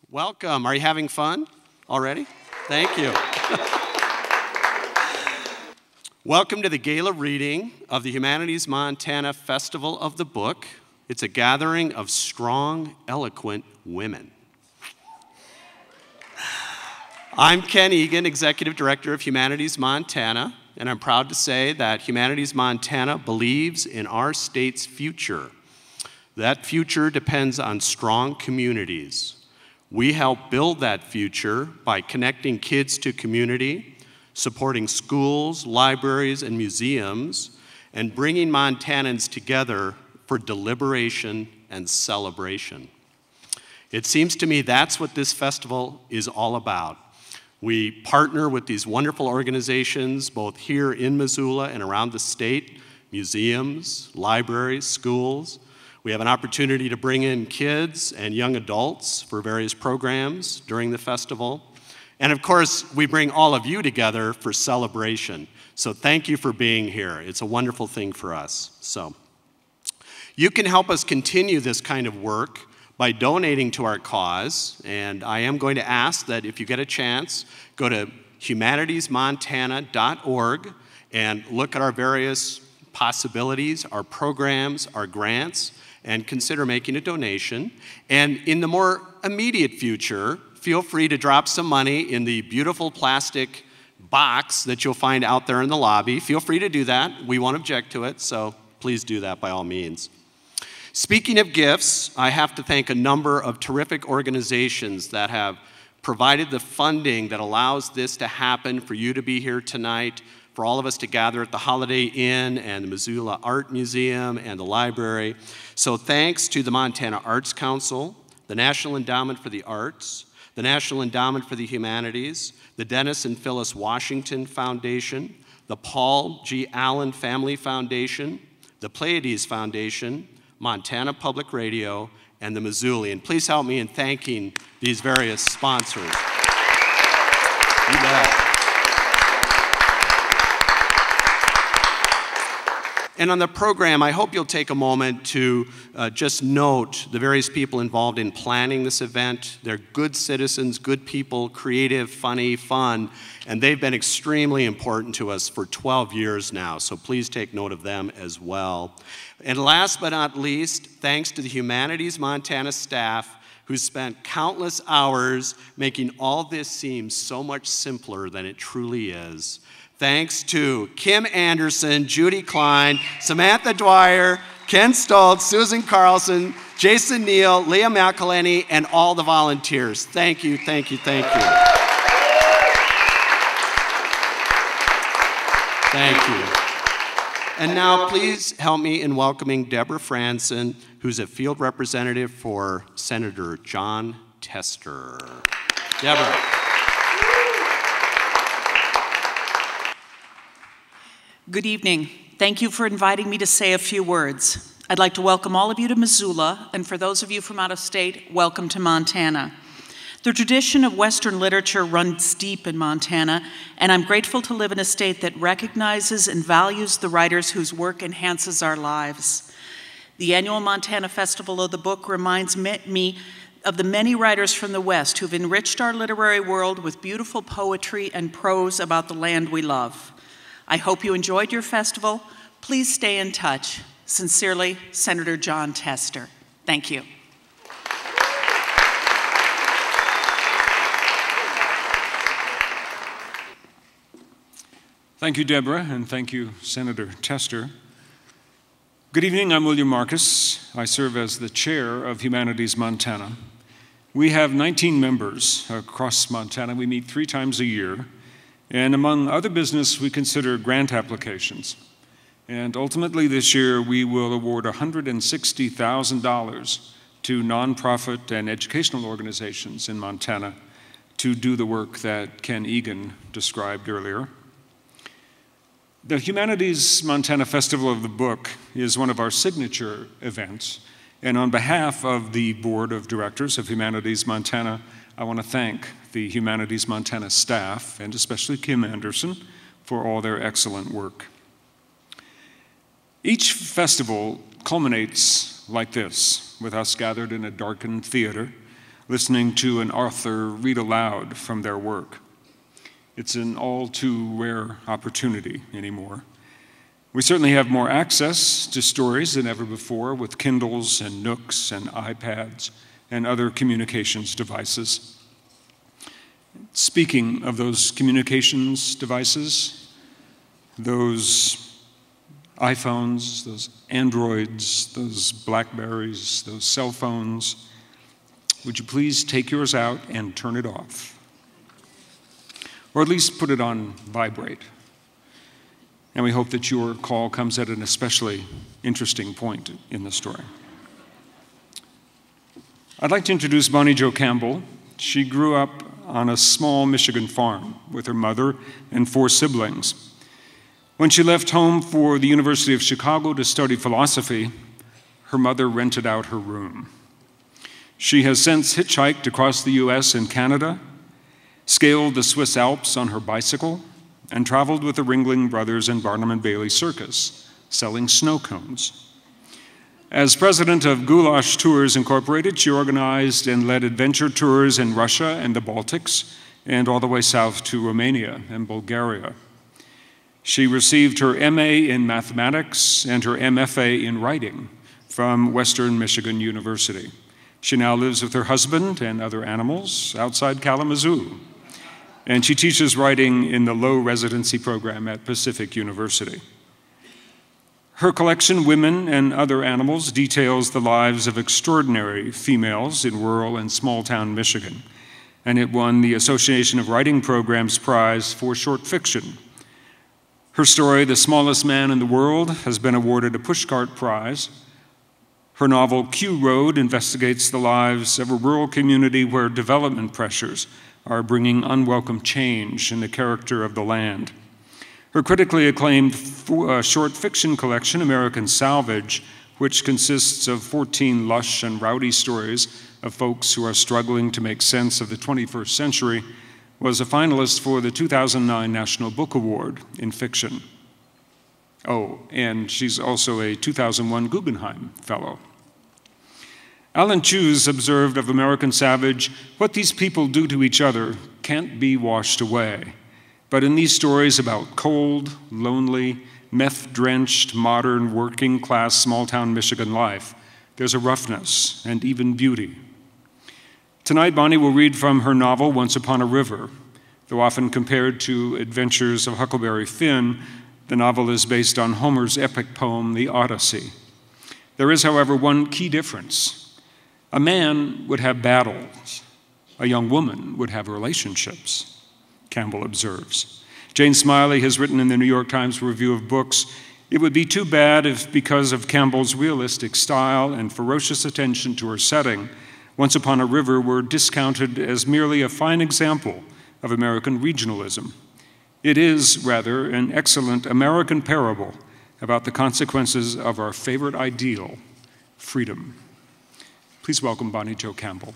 Welcome. Are you having fun already? Thank you. Welcome to the Gala reading of the Humanities Montana Festival of the Book. It's a gathering of strong, eloquent women. I'm Ken Egan, Executive Director of Humanities Montana, and I'm proud to say that Humanities Montana believes in our state's future. That future depends on strong communities. We help build that future by connecting kids to community, supporting schools, libraries, and museums, and bringing Montanans together for deliberation and celebration. It seems to me that's what this festival is all about. We partner with these wonderful organizations, both here in Missoula and around the state, museums, libraries, schools. We have an opportunity to bring in kids and young adults for various programs during the festival. And of course, we bring all of you together for celebration. So thank you for being here. It's a wonderful thing for us. So you can help us continue this kind of work by donating to our cause. And I am going to ask that if you get a chance, go to humanitiesmontana.org and look at our various possibilities, our programs, our grants, and consider making a donation. And in the more immediate future, feel free to drop some money in the beautiful plastic box that you'll find out there in the lobby. Feel free to do that. We won't object to it, so please do that by all means. Speaking of gifts, I have to thank a number of terrific organizations that have provided the funding that allows this to happen, for you to be here tonight, for all of us to gather at the Holiday Inn and the Missoula Art Museum and the library. So thanks to the Montana Arts Council, the National Endowment for the Arts, the National Endowment for the Humanities, the Dennis and Phyllis Washington Foundation, the Paul G. Allen Family Foundation, the Pleiades Foundation, Montana Public Radio, and the Missoulian. Please help me in thanking these various sponsors. You bet. And on the program, I hope you'll take a moment to just note the various people involved in planning this event. They're good citizens, good people, creative, funny, fun, and they've been extremely important to us for 12 years now, so please take note of them as well. And last but not least, thanks to the Humanities Montana staff who spent countless hours making all this seem so much simpler than it truly is. Thanks to Kim Anderson, Judy Klein, Samantha Dwyer, Ken Stoltz, Susan Carlson, Jason Neal, Leah McElhenney, and all the volunteers. Thank you, thank you, thank you. Thank you. And now please help me in welcoming Deborah Franson, who's a field representative for Senator Jon Tester. Deborah. Good evening. Thank you for inviting me to say a few words. I'd like to welcome all of you to Missoula, and for those of you from out of state, welcome to Montana. The tradition of Western literature runs deep in Montana, and I'm grateful to live in a state that recognizes and values the writers whose work enhances our lives. The annual Montana Festival of the Book reminds me of the many writers from the West who've enriched our literary world with beautiful poetry and prose about the land we love. I hope you enjoyed your festival. Please stay in touch. Sincerely, Senator Jon Tester. Thank you. Thank you, Deborah, and thank you, Senator Tester. Good evening, I'm William Marcus. I serve as the chair of Humanities Montana. We have 19 members across Montana. We meet 3 times a year. And among other business, we consider grant applications. And ultimately this year, we will award $160,000 to nonprofit and educational organizations in Montana to do the work that Ken Egan described earlier. The Humanities Montana Festival of the Book is one of our signature events, and on behalf of the Board of Directors of Humanities Montana, I want to thank the Humanities Montana staff, and especially Kim Anderson, for all their excellent work. Each festival culminates like this, with us gathered in a darkened theater, listening to an author read aloud from their work. It's an all too rare opportunity anymore. We certainly have more access to stories than ever before with Kindles and Nooks and iPads and other communications devices. Speaking of those communications devices, those iPhones, those Androids, those Blackberries, those cell phones, would you please take yours out and turn it off? Or at least put it on vibrate. And we hope that your call comes at an especially interesting point in the story. I'd like to introduce Bonnie Jo Campbell. She grew up on a small Michigan farm with her mother and 4 siblings. When she left home for the University of Chicago to study philosophy, her mother rented out her room. She has since hitchhiked across the US and Canada, scaled the Swiss Alps on her bicycle, and traveled with the Ringling Brothers and Barnum and Bailey Circus, selling snow cones. As president of Goulash Tours Incorporated, she organized and led adventure tours in Russia and the Baltics, and all the way south to Romania and Bulgaria. She received her MA in mathematics and her MFA in writing from Western Michigan University. She now lives with her husband and other animals outside Kalamazoo. And she teaches writing in the Low Residency program at Pacific University. Her collection, Women and Other Animals, details the lives of extraordinary females in rural and small-town Michigan, and it won the Association of Writing Programs Prize for short fiction. Her story, The Smallest Man in the World, has been awarded a Pushcart Prize. Her novel, Q Road, investigates the lives of a rural community where development pressures are bringing unwelcome change in the character of the land. Her critically acclaimed short fiction collection, American Salvage, which consists of 14 lush and rowdy stories of folks who are struggling to make sense of the 21st century, was a finalist for the 2009 National Book Award in fiction. Oh, and she's also a 2001 Guggenheim Fellow. Alan Cheuse observed of American Savage, what these people do to each other can't be washed away. But in these stories about cold, lonely, meth-drenched, modern, working-class, small-town Michigan life, there's a roughness and even beauty. Tonight, Bonnie will read from her novel, Once Upon a River. Though often compared to Adventures of Huckleberry Finn, the novel is based on Homer's epic poem, The Odyssey. There is, however, one key difference. A man would have battles. A young woman would have relationships, Campbell observes. Jane Smiley has written in the New York Times Review of Books, it would be too bad if, because of Campbell's realistic style and ferocious attention to her setting, Once Upon a River were discounted as merely a fine example of American regionalism. It is, rather, an excellent American parable about the consequences of our favorite ideal, freedom. Please welcome Bonnie Jo Campbell.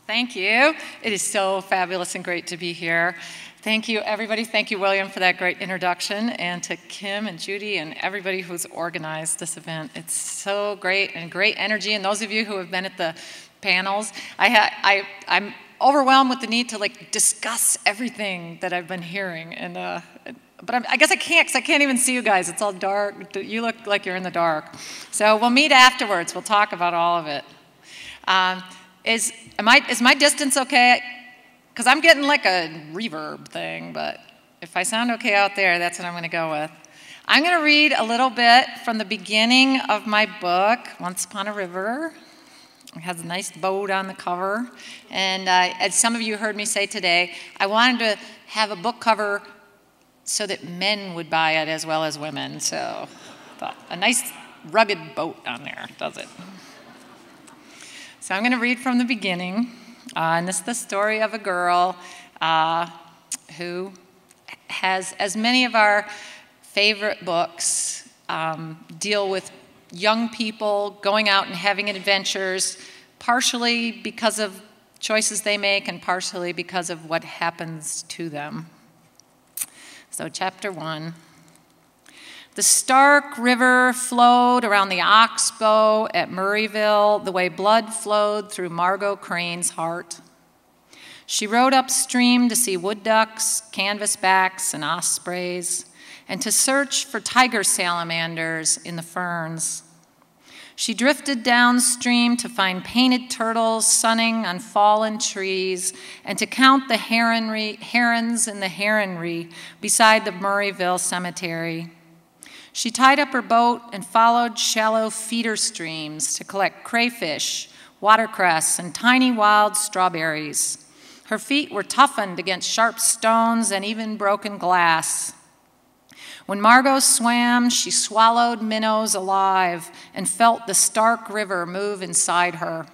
Thank you. It is so fabulous and great to be here. Thank you, everybody. Thank you, William, for that great introduction, and to Kim and Judy and everybody who's organized this event. It's so great and great energy. And those of you who have been at the panels, I'm overwhelmed with the need to discuss everything that I've been hearing. But I guess I can't, because I can't even see you guys. It's all dark. You look like you're in the dark. So we'll meet afterwards. We'll talk about all of it. Is my distance okay? Because I'm getting like a reverb thing, but if I sound okay out there, that's what I'm going to go with. I'm going to read a little bit from the beginning of my book, Once Upon a River. It has a nice boat on the cover. And as some of you heard me say today, I wanted to have a book cover so that men would buy it as well as women. So I thought, a nice rugged boat on there, does it? So I'm going to read from the beginning. And this is the story of a girl who has, as many of our favorite books deal with young people going out and having adventures, partially because of choices they make and partially because of what happens to them. So chapter 1. The Stark River flowed around the Oxbow at Murrayville the way blood flowed through Margo Crane's heart. She rode upstream to see wood ducks, canvasbacks, and ospreys, and to search for tiger salamanders in the ferns. She drifted downstream to find painted turtles sunning on fallen trees and to count the herons in the heronry beside the Murrayville Cemetery. She tied up her boat and followed shallow feeder streams to collect crayfish, watercress, and tiny wild strawberries. Her feet were toughened against sharp stones and even broken glass. When Margo swam, she swallowed minnows alive and felt the Stark River move inside her.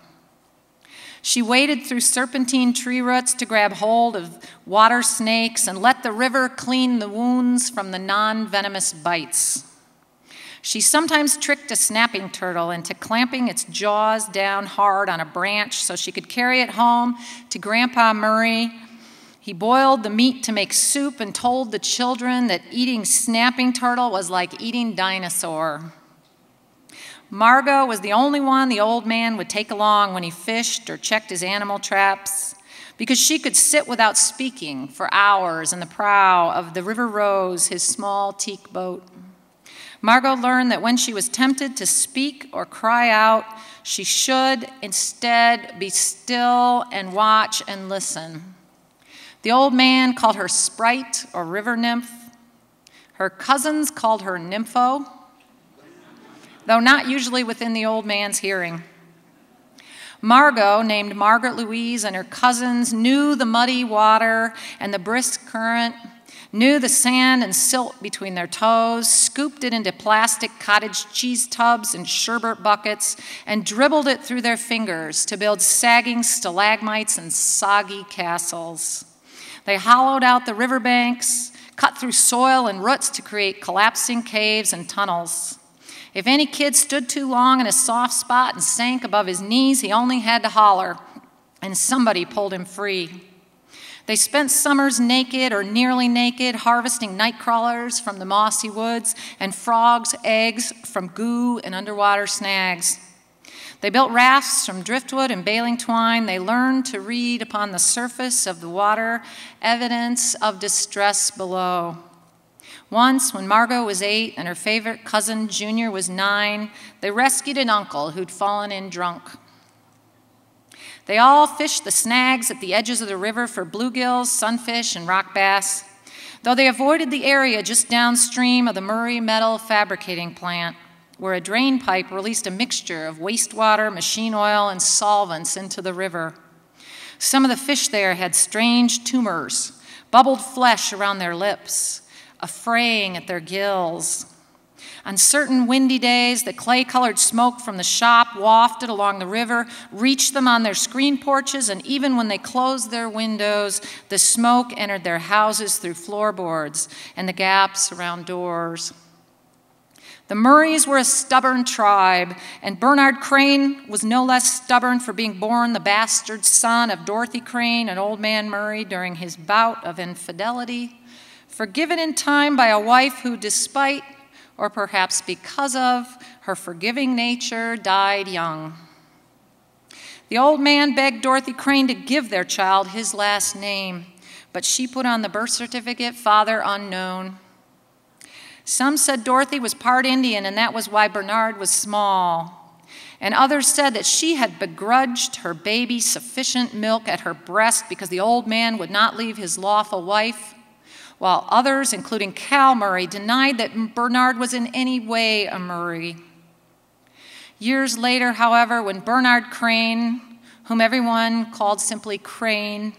She waded through serpentine tree roots to grab hold of water snakes and let the river clean the wounds from the non-venomous bites. She sometimes tricked a snapping turtle into clamping its jaws down hard on a branch so she could carry it home to Grandpa Murray. He boiled the meat to make soup and told the children that eating snapping turtle was like eating dinosaur. Margo was the only one the old man would take along when he fished or checked his animal traps, because she could sit without speaking for hours in the prow of the River Rose, his small teak boat. Margo learned that when she was tempted to speak or cry out, she should instead be still and watch and listen. The old man called her Sprite or River Nymph. Her cousins called her Nympho, though not usually within the old man's hearing. Margo, named Margaret Louise, and her cousins knew the muddy water and the brisk current, knew the sand and silt between their toes, scooped it into plastic cottage cheese tubs and sherbet buckets, and dribbled it through their fingers to build sagging stalagmites and soggy castles. They hollowed out the riverbanks, cut through soil and roots to create collapsing caves and tunnels. If any kid stood too long in a soft spot and sank above his knees, he only had to holler, and somebody pulled him free. They spent summers naked or nearly naked, harvesting night crawlers from the mossy woods and frogs' eggs from goo and underwater snags. They built rafts from driftwood and baling twine. They learned to read upon the surface of the water evidence of distress below. Once, when Margo was 8 and her favorite cousin Junior was 9, they rescued an uncle who'd fallen in drunk. They all fished the snags at the edges of the river for bluegills, sunfish, and rock bass, though they avoided the area just downstream of the Murray Metal Fabricating Plant, where a drain pipe released a mixture of wastewater, machine oil, and solvents into the river. Some of the fish there had strange tumors, bubbled flesh around their lips, a fraying at their gills. On certain windy days, the clay-colored smoke from the shop wafted along the river, reached them on their screen porches, and even when they closed their windows, the smoke entered their houses through floorboards and the gaps around doors. The Murrays were a stubborn tribe, and Bernard Crane was no less stubborn for being born the bastard son of Dorothy Crane and Old Man Murray during his bout of infidelity, forgiven in time by a wife who, despite, or perhaps because of, her forgiving nature, died young. The old man begged Dorothy Crane to give their child his last name, but she put on the birth certificate, father unknown. Some said Dorothy was part Indian, and that was why Bernard was small. And others said that she had begrudged her baby sufficient milk at her breast because the old man would not leave his lawful wife, while others, including Cal Murray, denied that Bernard was in any way a Murray. Years later, however, when Bernard Crane, whom everyone called simply Crane,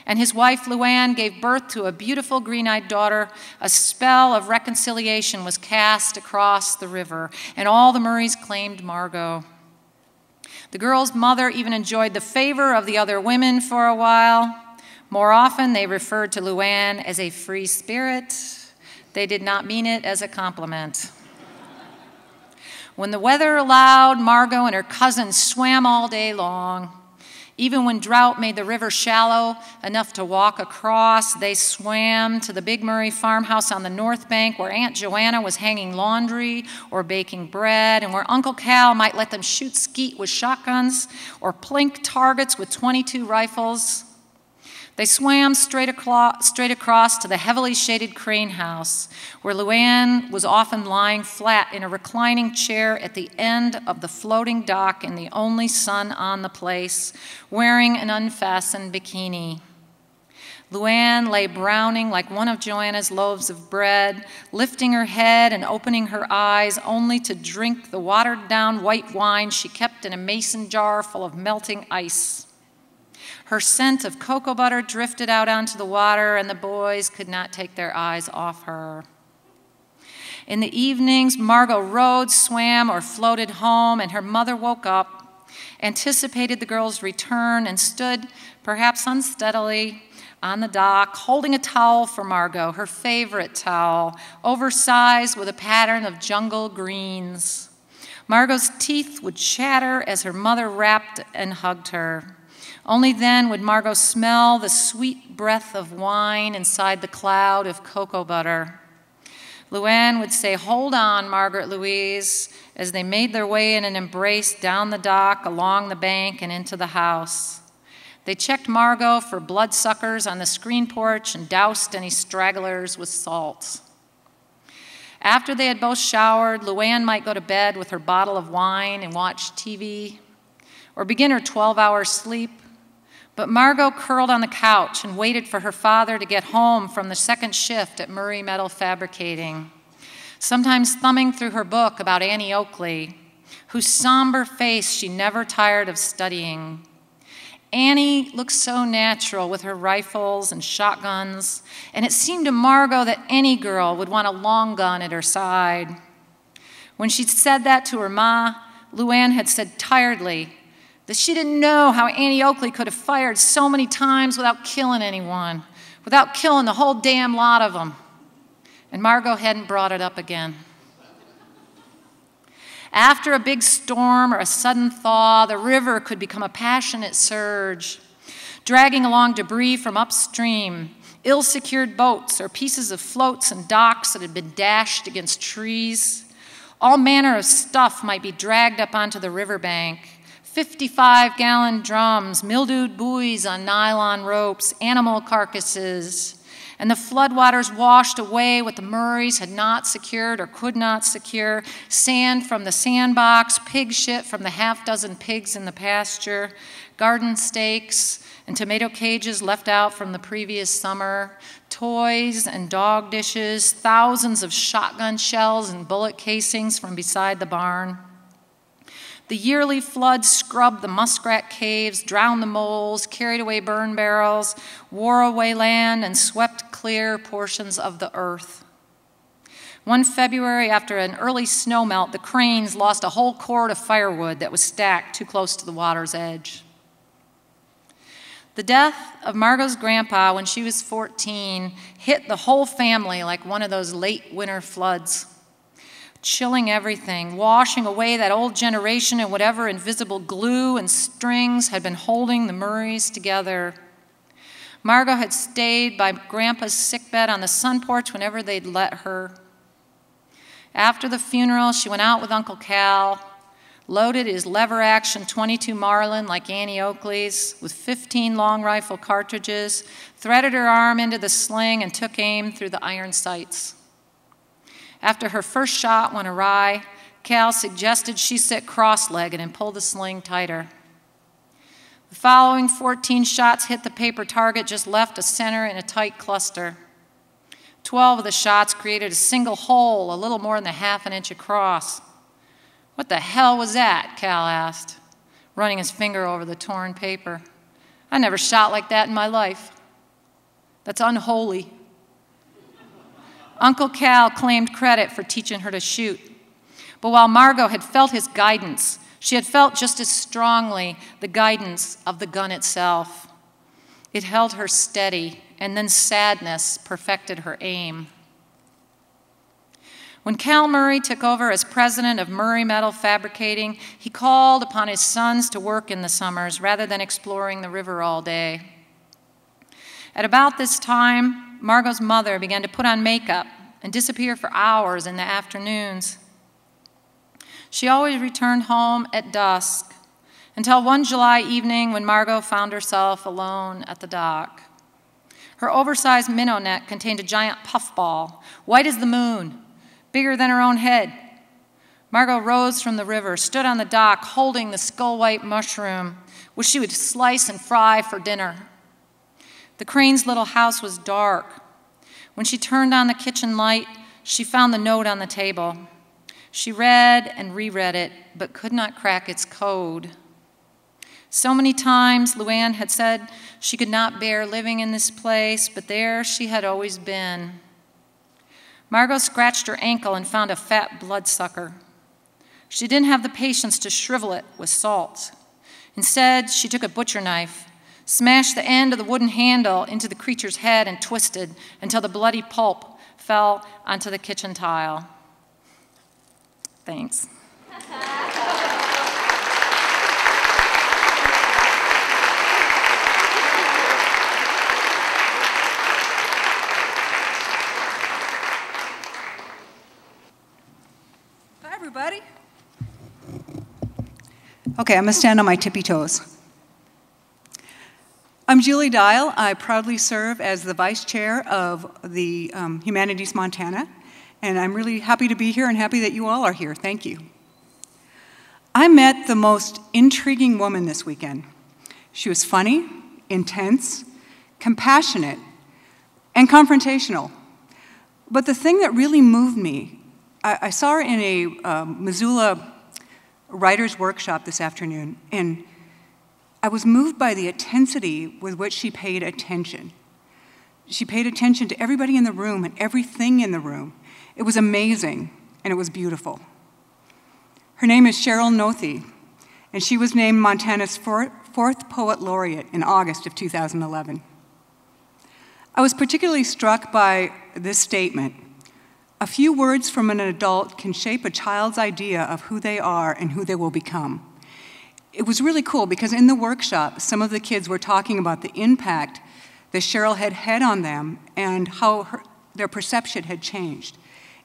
and his wife LuAnn gave birth to a beautiful green-eyed daughter, a spell of reconciliation was cast across the river, and all the Murrays claimed Margo. The girl's mother even enjoyed the favor of the other women for a while. More often, they referred to LuAnn as a free spirit. They did not mean it as a compliment. When the weather allowed, Margo and her cousins swam all day long. Even when drought made the river shallow enough to walk across, they swam to the Big Murray farmhouse on the north bank where Aunt Joanna was hanging laundry or baking bread, and where Uncle Cal might let them shoot skeet with shotguns or plink targets with .22 rifles. They swam straight across to the heavily shaded crane house, where LuAnn was often lying flat in a reclining chair at the end of the floating dock in the only sun on the place, wearing an unfastened bikini. LuAnn lay browning like one of Joanna's loaves of bread, lifting her head and opening her eyes only to drink the watered-down white wine she kept in a mason jar full of melting ice. Her scent of cocoa butter drifted out onto the water, and the boys could not take their eyes off her. In the evenings, Margo rowed, swam, or floated home, and her mother woke up, anticipated the girls' return, and stood, perhaps unsteadily, on the dock, holding a towel for Margo, her favorite towel, oversized with a pattern of jungle greens. Margo's teeth would chatter as her mother wrapped and hugged her. Only then would Margo smell the sweet breath of wine inside the cloud of cocoa butter. LuAnn would say, "Hold on, Margaret Louise," as they made their way in an embrace down the dock, along the bank, and into the house. They checked Margo for bloodsuckers on the screen porch and doused any stragglers with salt. After they had both showered, LuAnn might go to bed with her bottle of wine and watch TV, or begin her 12-hour sleep. But Margo curled on the couch and waited for her father to get home from the second shift at Murray Metal Fabricating, sometimes thumbing through her book about Annie Oakley, whose somber face she never tired of studying. Annie looked so natural with her rifles and shotguns, and it seemed to Margo that any girl would want a long gun at her side. When she'd said that to her ma, LuAnn had said tiredly that she didn't know how Annie Oakley could have fired so many times without killing anyone, without killing the whole damn lot of them. And Margo hadn't brought it up again. After a big storm or a sudden thaw, the river could become a passionate surge, dragging along debris from upstream, ill-secured boats or pieces of floats and docks that had been dashed against trees. All manner of stuff might be dragged up onto the riverbank. 55-gallon drums, mildewed buoys on nylon ropes, animal carcasses, and the floodwaters washed away what the Murrays had not secured or could not secure, sand from the sandbox, pig shit from the half-dozen pigs in the pasture, garden stakes and tomato cages left out from the previous summer, toys and dog dishes, thousands of shotgun shells and bullet casings from beside the barn. The yearly floods scrubbed the muskrat caves, drowned the moles, carried away burn barrels, wore away land, and swept clear portions of the earth. One February, after an early snowmelt, the cranes lost a whole cord of firewood that was stacked too close to the water's edge. The death of Margo's grandpa when she was 14 hit the whole family like one of those late winter floods, chilling everything, washing away that old generation and whatever invisible glue and strings had been holding the Murrays together. Margo had stayed by Grandpa's sickbed on the sun porch whenever they'd let her. After the funeral, she went out with Uncle Cal, loaded his lever-action .22 Marlin like Annie Oakley's with 15 long rifle cartridges, threaded her arm into the sling, and took aim through the iron sights. After her first shot went awry, Cal suggested she sit cross-legged and pull the sling tighter. The following 14 shots hit the paper target just left of center in a tight cluster. 12 of the shots created a single hole a little more than half an inch across. "What the hell was that?" Cal asked, running his finger over the torn paper. "I never shot like that in my life." That's unholy. Uncle Cal claimed credit for teaching her to shoot. But while Margo had felt his guidance, she had felt just as strongly the guidance of the gun itself. It held her steady, and then sadness perfected her aim. When Cal Murray took over as president of Murray Metal Fabricating, he called upon his sons to work in the summers rather than exploring the river all day. At about this time, Margot's mother began to put on makeup and disappear for hours in the afternoons. She always returned home at dusk, until one July evening when Margo found herself alone at the dock. Her oversized minnow net contained a giant puffball, white as the moon, bigger than her own head. Margo rose from the river, stood on the dock holding the skull-white mushroom, which she would slice and fry for dinner. The crane's little house was dark. When she turned on the kitchen light, she found the note on the table. She read and reread it, but could not crack its code. So many times LuAnn had said she could not bear living in this place, but there she had always been. Margo scratched her ankle and found a fat bloodsucker. She didn't have the patience to shrivel it with salt. Instead, she took a butcher knife, smashed the end of the wooden handle into the creature's head and twisted until the bloody pulp fell onto the kitchen tile. Thanks. Hi, everybody. Okay, I'm going to stand on my tippy toes. I'm Julie Dial. I proudly serve as the vice chair of the Humanities Montana, and I'm really happy to be here and happy that you all are here. Thank you. I met the most intriguing woman this weekend. She was funny, intense, compassionate, and confrontational. But the thing that really moved me, I saw her in a Missoula writer's workshop this afternoon, and I was moved by the intensity with which she paid attention. She paid attention to everybody in the room and everything in the room. It was amazing, and it was beautiful. Her name is Sheryl Nothi, and she was named Montana's fourth Poet Laureate in August of 2011. I was particularly struck by this statement: "A few words from an adult can shape a child's idea of who they are and who they will become." It was really cool because in the workshop, some of the kids were talking about the impact that Sheryl had had on them and how their perception had changed.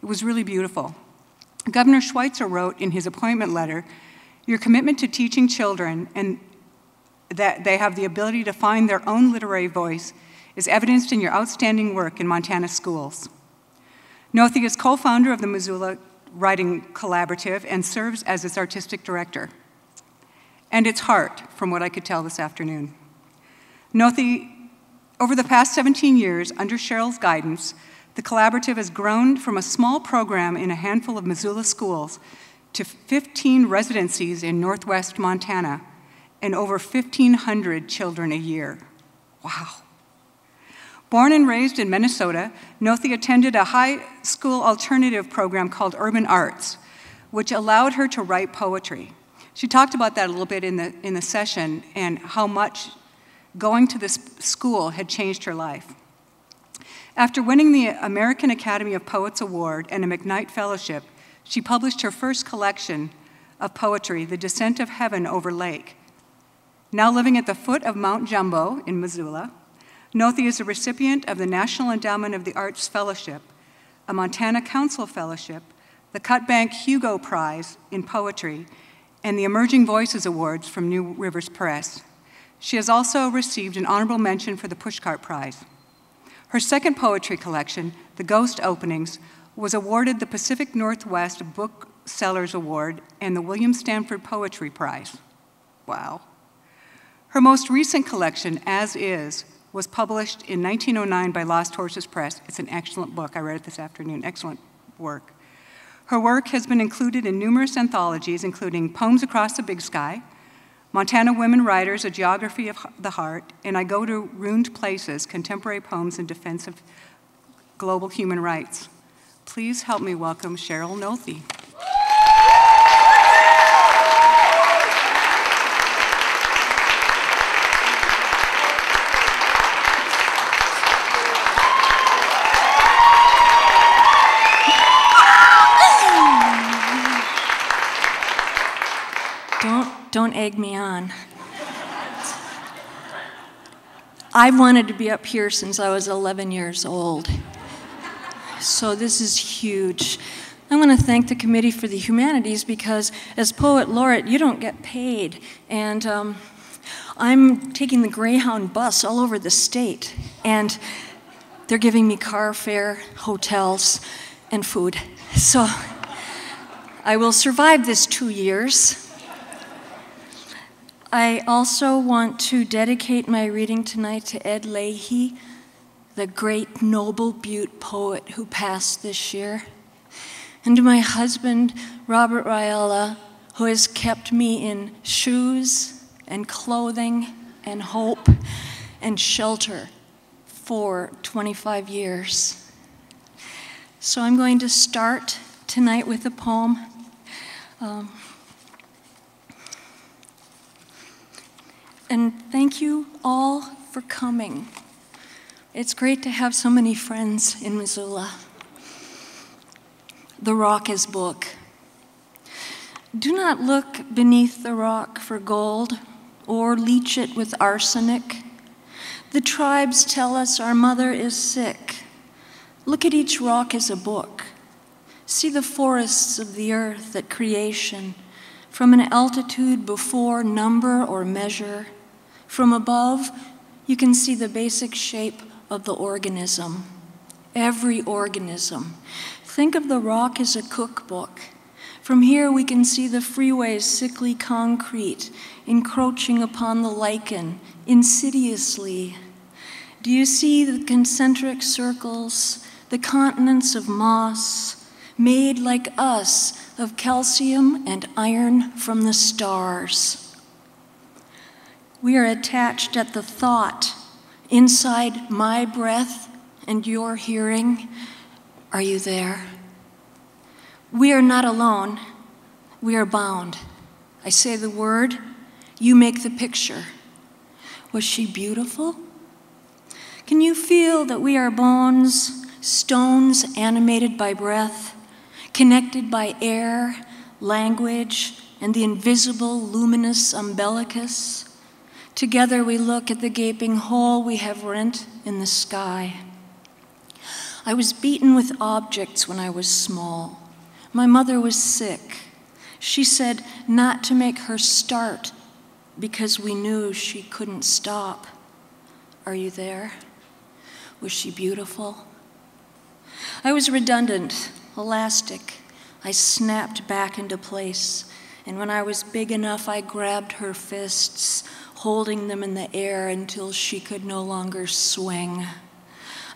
It was really beautiful. Governor Schweitzer wrote in his appointment letter, "Your commitment to teaching children and that they have the ability to find their own literary voice is evidenced in your outstanding work in Montana schools." Nothi is co-founder of the Missoula Writing Collaborative and serves as its artistic director. And its heart, from what I could tell this afternoon. Nothi, over the past 17 years, under Sheryl's guidance, the collaborative has grown from a small program in a handful of Missoula schools to 15 residencies in Northwest Montana and over 1,500 children a year. Wow. Born and raised in Minnesota, Nothi attended a high school alternative program called Urban Arts, which allowed her to write poetry. She talked about that a little bit in the session and how much going to this school had changed her life. After winning the American Academy of Poets Award and a McKnight Fellowship, she published her first collection of poetry, The Descent of Heaven Over Lake. Now living at the foot of Mount Jumbo in Missoula, Nothi is a recipient of the National Endowment of the Arts Fellowship, a Montana Council Fellowship, the Cutbank Hugo Prize in Poetry, and the Emerging Voices Awards from New Rivers Press. She has also received an honorable mention for the Pushcart Prize. Her second poetry collection, The Ghost Openings, was awarded the Pacific Northwest Booksellers Award and the William Stanford Poetry Prize. Wow. Her most recent collection, As Is, was published in 1909 by Lost Horses Press. It's an excellent book. I read it this afternoon. Excellent work. Her work has been included in numerous anthologies, including Poems Across the Big Sky, Montana Women Writers, A Geography of the Heart, and I Go to Ruined Places, Contemporary Poems in Defense of Global Human Rights. Please help me welcome Sheryl Nothi. Don't egg me on. I've wanted to be up here since I was 11 years old. So this is huge. I want to thank the Committee for the Humanities because as poet laureate, you don't get paid. And I'm taking the Greyhound bus all over the state. And they're giving me car fare, hotels, and food. So I will survive this 2 years. I also want to dedicate my reading tonight to Ed Leahy, the great Noble Butte poet who passed this year, and to my husband, Robert Raiola, who has kept me in shoes and clothing and hope and shelter for 25 years. So I'm going to start tonight with a poem. And thank you all for coming. It's great to have so many friends in Missoula. The Rock is Book. Do not look beneath the rock for gold or leach it with arsenic. The tribes tell us our mother is sick. Look at each rock as a book. See the forests of the earth at creation from an altitude before number or measure. From above, you can see the basic shape of the organism, every organism. Think of the rock as a cookbook. From here, we can see the freeway's sickly concrete encroaching upon the lichen insidiously. Do you see the concentric circles, the continents of moss, made like us of calcium and iron from the stars? We are attached at the thought, inside my breath and your hearing. Are you there? We are not alone. We are bound. I say the word, you make the picture. Was she beautiful? Can you feel that we are bones, stones animated by breath, connected by air, language, and the invisible luminous umbilicus? Together we look at the gaping hole we have rent in the sky. I was beaten with objects when I was small. My mother was sick. She said not to make her start because we knew she couldn't stop. Are you there? Was she beautiful? I was redundant, elastic. I snapped back into place. And when I was big enough, I grabbed her fists, holding them in the air until she could no longer swing.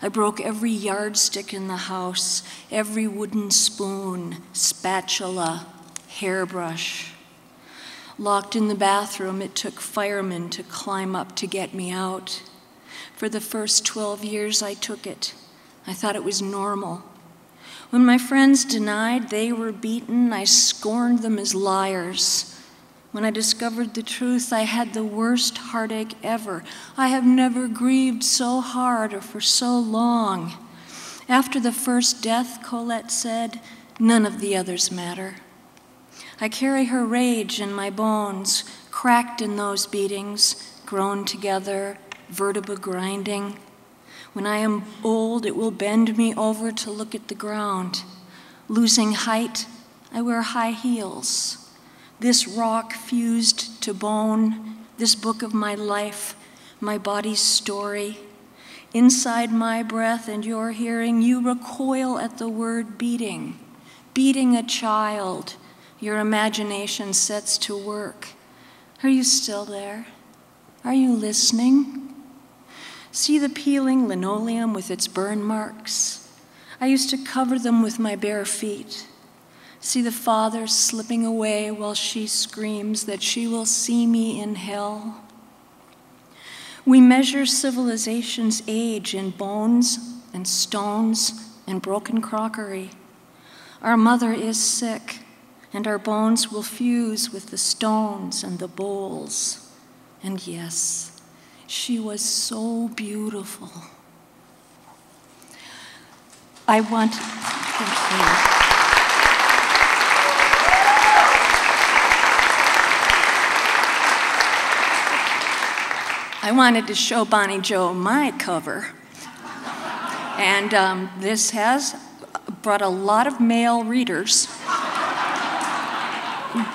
I broke every yardstick in the house, every wooden spoon, spatula, hairbrush. Locked in the bathroom, it took firemen to climb up to get me out. For the first 12 years, I took it. I thought it was normal. When my friends denied they were beaten, I scorned them as liars. When I discovered the truth, I had the worst heartache ever. I have never grieved so hard or for so long. After the first death, Colette said, none of the others matter. I carry her rage in my bones, cracked in those beatings, grown together, vertebra grinding. When I am old, it will bend me over to look at the ground. Losing height, I wear high heels. This rock fused to bone, this book of my life, my body's story. Inside my breath and your hearing, you recoil at the word beating. Beating a child, your imagination sets to work. Are you still there? Are you listening? See the peeling linoleum with its burn marks? I used to cover them with my bare feet. See the father slipping away while she screams that she will see me in hell. We measure civilization's age in bones and stones and broken crockery. Our mother is sick, and our bones will fuse with the stones and the bowls. And yes, she was so beautiful. Thank you. I wanted to show Bonnie Jo my cover. And this has brought a lot of male readers.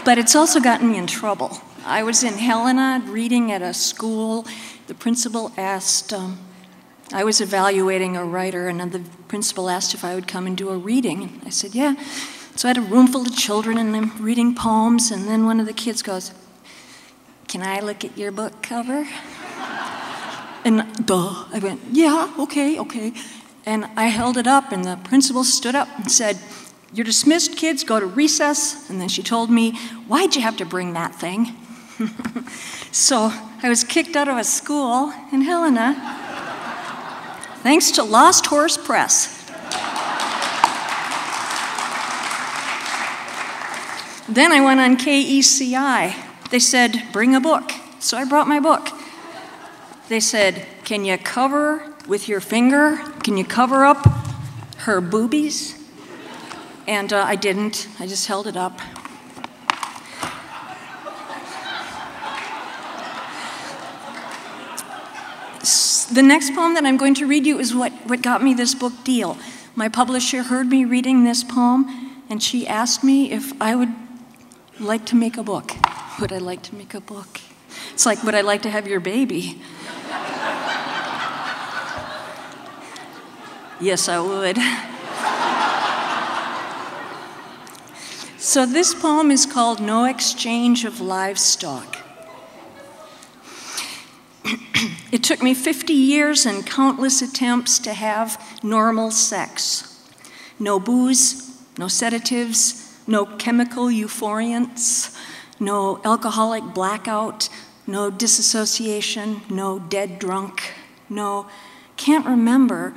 But it's also gotten me in trouble. I was in Helena reading at a school. The principal asked, I was evaluating a writer, and the principal asked if I would come and do a reading. I said, yeah. So I had a room full of children, and I'm reading poems, and then one of the kids goes, can I look at your book cover? And I went, yeah, okay. And I held it up, and the principal stood up and said, you're dismissed, kids, go to recess. And then she told me, why'd you have to bring that thing? So I was kicked out of a school in Helena, thanks to Lost Horse Press. Then I went on KECI. They said, bring a book. So I brought my book. They said, can you cover with your finger? Can you cover up her boobies? And I didn't. I just held it up. The next poem that I'm going to read you is what got me this book deal. My publisher heard me reading this poem, and she asked me if I would like to make a book. Would I like to make a book? It's like, would I like to have your baby? Yes, I would. So this poem is called No Exchange of Livestock. It took me 50 years and countless attempts to have normal sex. No booze, no sedatives, no chemical euphoriants, no alcoholic blackout, no disassociation, no dead drunk, no can't remember,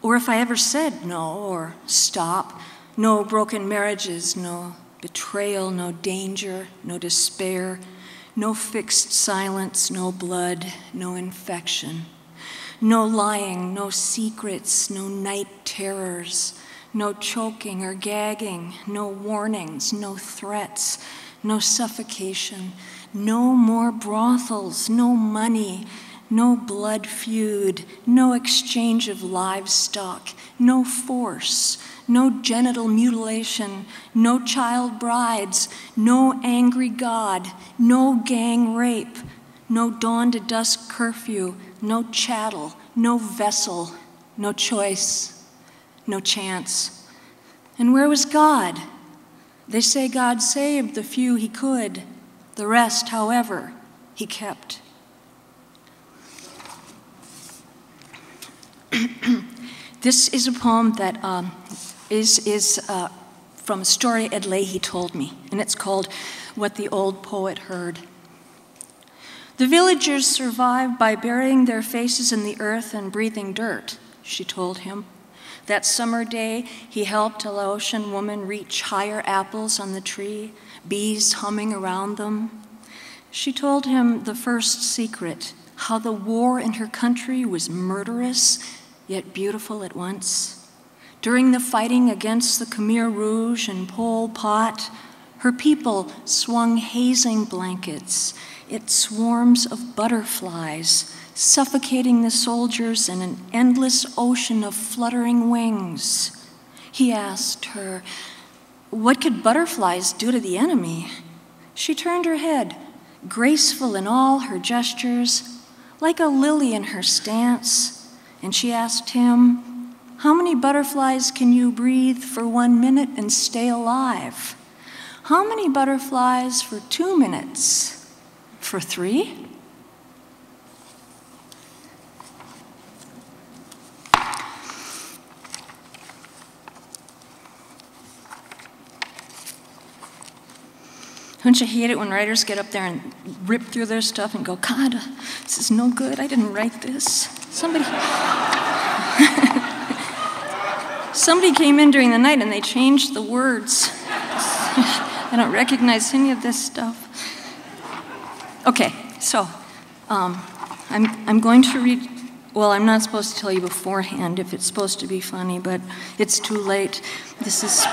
or if I ever said no or stop, no broken marriages, no betrayal, no danger, no despair, no fixed silence, no blood, no infection, no lying, no secrets, no night terrors, no choking or gagging, no warnings, no threats, no suffocation, no more brothels, no money, no blood feud, no exchange of livestock, no force, no genital mutilation, no child brides, no angry God, no gang rape, no dawn to dusk curfew, no chattel, no vessel, no choice, no chance. And where was God? They say God saved the few he could, the rest, however, he kept. This is a poem that is from a story Ed Leahy told me, and it's called What the Old Poet Heard. The villagers survived by burying their faces in the earth and breathing dirt, she told him. That summer day, he helped a Laotian woman reach higher apples on the tree, bees humming around them. She told him the first secret, how the war in her country was murderous, yet beautiful at once. During the fighting against the Khmer Rouge and Pol Pot, her people swung hazing blankets, its swarms of butterflies, suffocating the soldiers in an endless ocean of fluttering wings. He asked her, what could butterflies do to the enemy? She turned her head, graceful in all her gestures, like a lily in her stance, and she asked him, how many butterflies can you breathe for 1 minute and stay alive? How many butterflies for 2 minutes? For 3? Don't you hate it when writers get up there and rip through their stuff and go, God, this is no good, I didn't write this. Somebody came in during the night and they changed the words. I don't recognize any of this stuff. Okay, so I'm going to read, well, I'm not supposed to tell you beforehand if it's supposed to be funny, but it's too late. This is,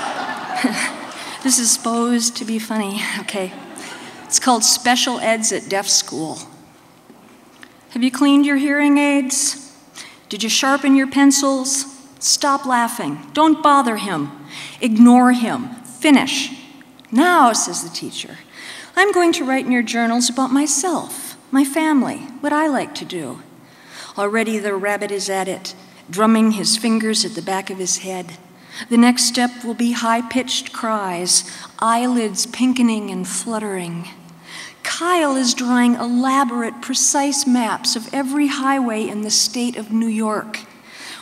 this is supposed to be funny, okay. It's called Special Eds at Deaf School. Have you cleaned your hearing aids? Did you sharpen your pencils? Stop laughing. Don't bother him. Ignore him. Finish. Now, says the teacher, I'm going to write in your journals about myself, my family, what I like to do. Already the rabbit is at it, drumming his fingers at the back of his head. The next step will be high-pitched cries, eyelids pinkening and fluttering. Kyle is drawing elaborate, precise maps of every highway in the state of New York.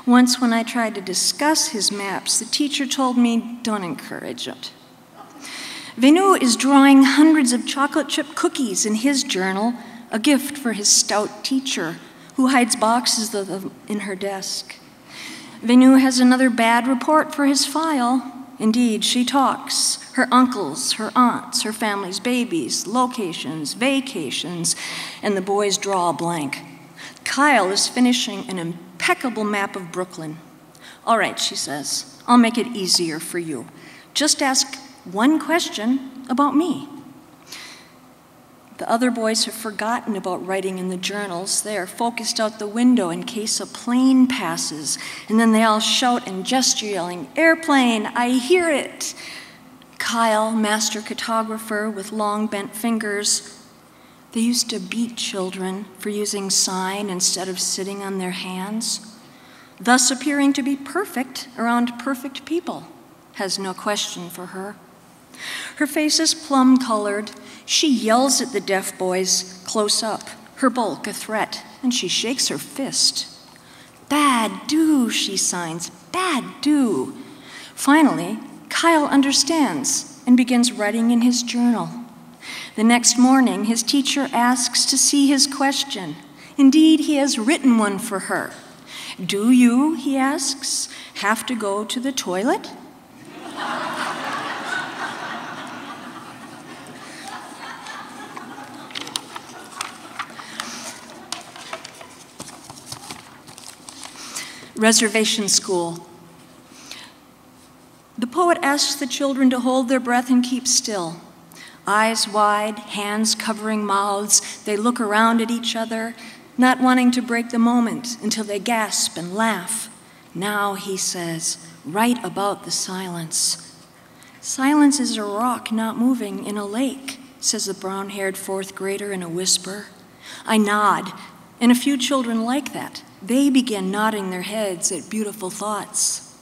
Once when I tried to discuss his maps, the teacher told me, don't encourage it. Venu is drawing hundreds of chocolate chip cookies in his journal, a gift for his stout teacher, who hides boxes of them in her desk. Venu has another bad report for his file. Indeed, she talks. Her uncles, her aunts, her family's babies, locations, vacations, and the boys draw a blank. Kyle is finishing an impeccable map of Brooklyn. All right, she says, I'll make it easier for you. Just ask one question about me. The other boys have forgotten about writing in the journals. They are focused out the window in case a plane passes, and then they all shout and gesture, yelling, airplane, I hear it. Kyle, master cartographer with long bent fingers, they used to beat children for using sign instead of sitting on their hands, thus appearing to be perfect around perfect people, has no question for her. Her face is plum-colored. She yells at the deaf boys close up, her bulk a threat, and she shakes her fist. Bad do, she signs, bad do. Finally, Kyle understands and begins writing in his journal. The next morning, his teacher asks to see his question. Indeed, he has written one for her. Do you, he asks, have to go to the toilet? Reservation school. The poet asks the children to hold their breath and keep still. Eyes wide, hands covering mouths, they look around at each other, not wanting to break the moment until they gasp and laugh. Now, he says, write about the silence. Silence is a rock not moving in a lake, says the brown-haired fourth grader in a whisper. I nod, and a few children like that. They begin nodding their heads at beautiful thoughts.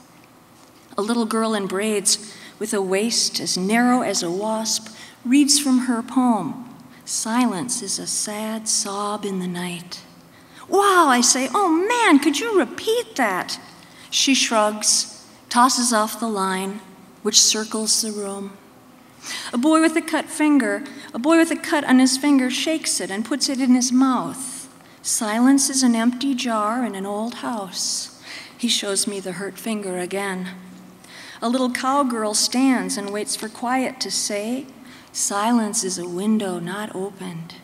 A little girl in braids with a waist as narrow as a wasp reads from her poem. Silence is a sad sob in the night. Wow, I say, oh man, could you repeat that? She shrugs, tosses off the line, which circles the room. A boy with a cut on his finger shakes it and puts it in his mouth. Silence is an empty jar in an old house. He shows me the hurt finger again. A little cowgirl stands and waits for quiet to say, silence is a window not opened.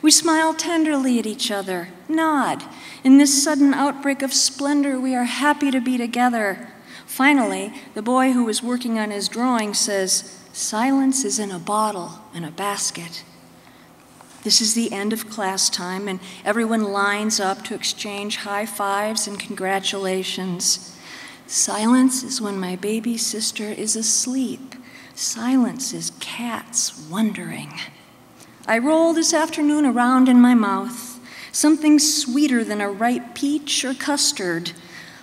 We smile tenderly at each other, nod. In this sudden outbreak of splendor, we are happy to be together. Finally, the boy who is working on his drawing says, silence is in a bottle and a basket. This is the end of class time, and everyone lines up to exchange high fives and congratulations. Silence is when my baby sister is asleep. Silence is cats wondering. I roll this afternoon around in my mouth, something sweeter than a ripe peach or custard.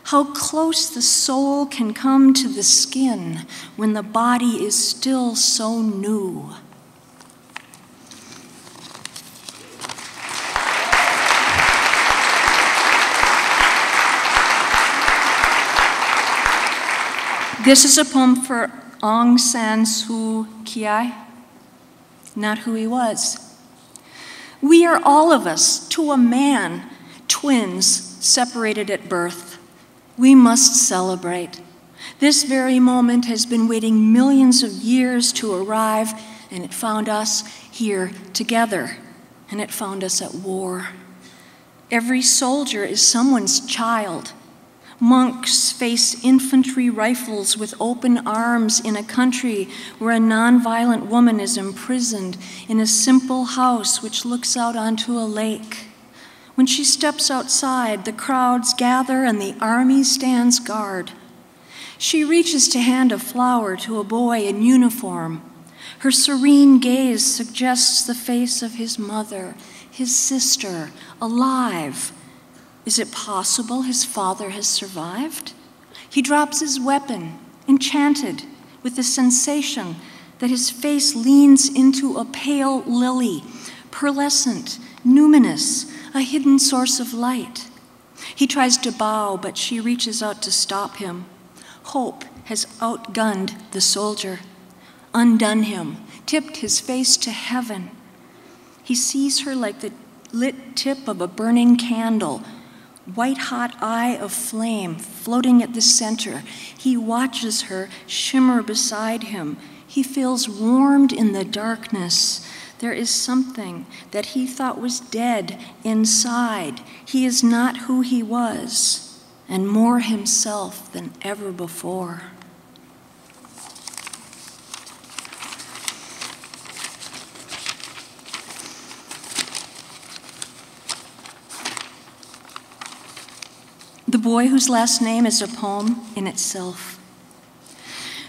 How close the soul can come to the skin when the body is still so new. This is a poem for Aung San Suu Kyi. not who he was. We are all of us, to a man, twins separated at birth. We must celebrate. This very moment has been waiting millions of years to arrive, and it found us here together, and it found us at war. Every soldier is someone's child. Monks face infantry rifles with open arms in a country where a nonviolent woman is imprisoned in a simple house which looks out onto a lake. When she steps outside, the crowds gather and the army stands guard. She reaches to hand a flower to a boy in uniform. Her serene gaze suggests the face of his mother, his sister, alive. Is it possible his father has survived? He drops his weapon, enchanted with the sensation that his face leans into a pale lily, pearlescent, numinous, a hidden source of light. He tries to bow, but she reaches out to stop him. Hope has outgunned the soldier, undone him, tipped his face to heaven. He sees her like the lit tip of a burning candle, white-hot eye of flame floating at the center. He watches her shimmer beside him. He feels warmed in the darkness. There is something that he thought was dead inside. He is not who he was, and more himself than ever before. The Boy Whose Last Name is a Poem in Itself.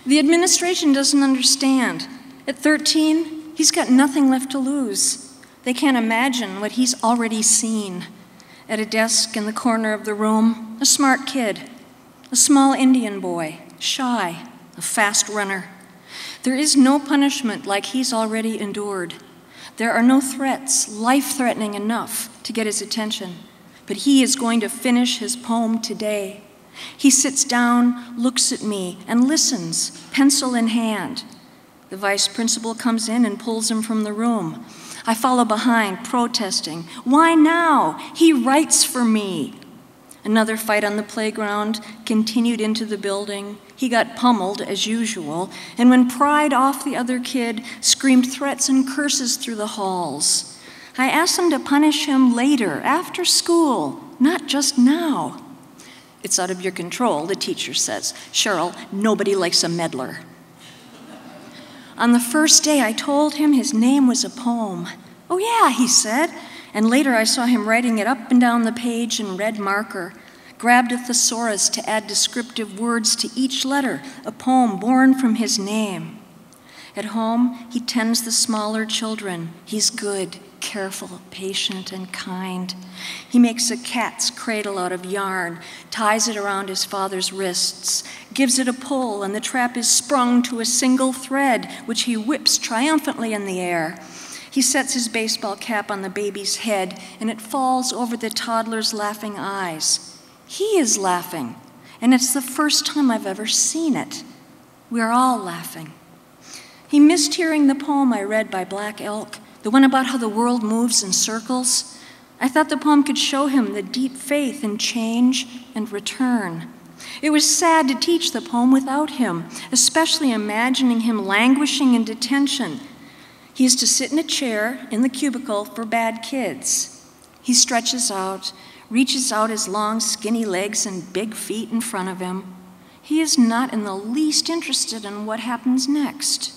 The administration doesn't understand. At 13, he's got nothing left to lose. They can't imagine what he's already seen. At a desk in the corner of the room, a smart kid, a small Indian boy, shy, a fast runner. There is no punishment like he's already endured. There are no threats life-threatening enough to get his attention. But he is going to finish his poem today. He sits down, looks at me, and listens, pencil in hand. The vice principal comes in and pulls him from the room. I follow behind, protesting. Why now? He writes for me. Another fight on the playground continued into the building. He got pummeled, as usual, and when pried off the other kid, screamed threats and curses through the halls. I asked them to punish him later, after school, not just now. It's out of your control, the teacher says. Cheryl, nobody likes a meddler. On the first day, I told him his name was a poem. Oh yeah, he said. And later I saw him writing it up and down the page in red marker, grabbed a thesaurus to add descriptive words to each letter, a poem born from his name. At home, he tends the smaller children. He's good, careful, patient, and kind. He makes a cat's cradle out of yarn, ties it around his father's wrists, gives it a pull, and the trap is sprung to a single thread, which he whips triumphantly in the air. He sets his baseball cap on the baby's head, and it falls over the toddler's laughing eyes. He is laughing, and it's the first time I've ever seen it. We're all laughing. He missed hearing the poem I read by Black Elk, the one about how the world moves in circles. I thought the poem could show him the deep faith in change and return. It was sad to teach the poem without him, especially imagining him languishing in detention. He is to sit in a chair in the cubicle for bad kids. He stretches out, reaches out his long, skinny legs and big feet in front of him. He is not in the least interested in what happens next.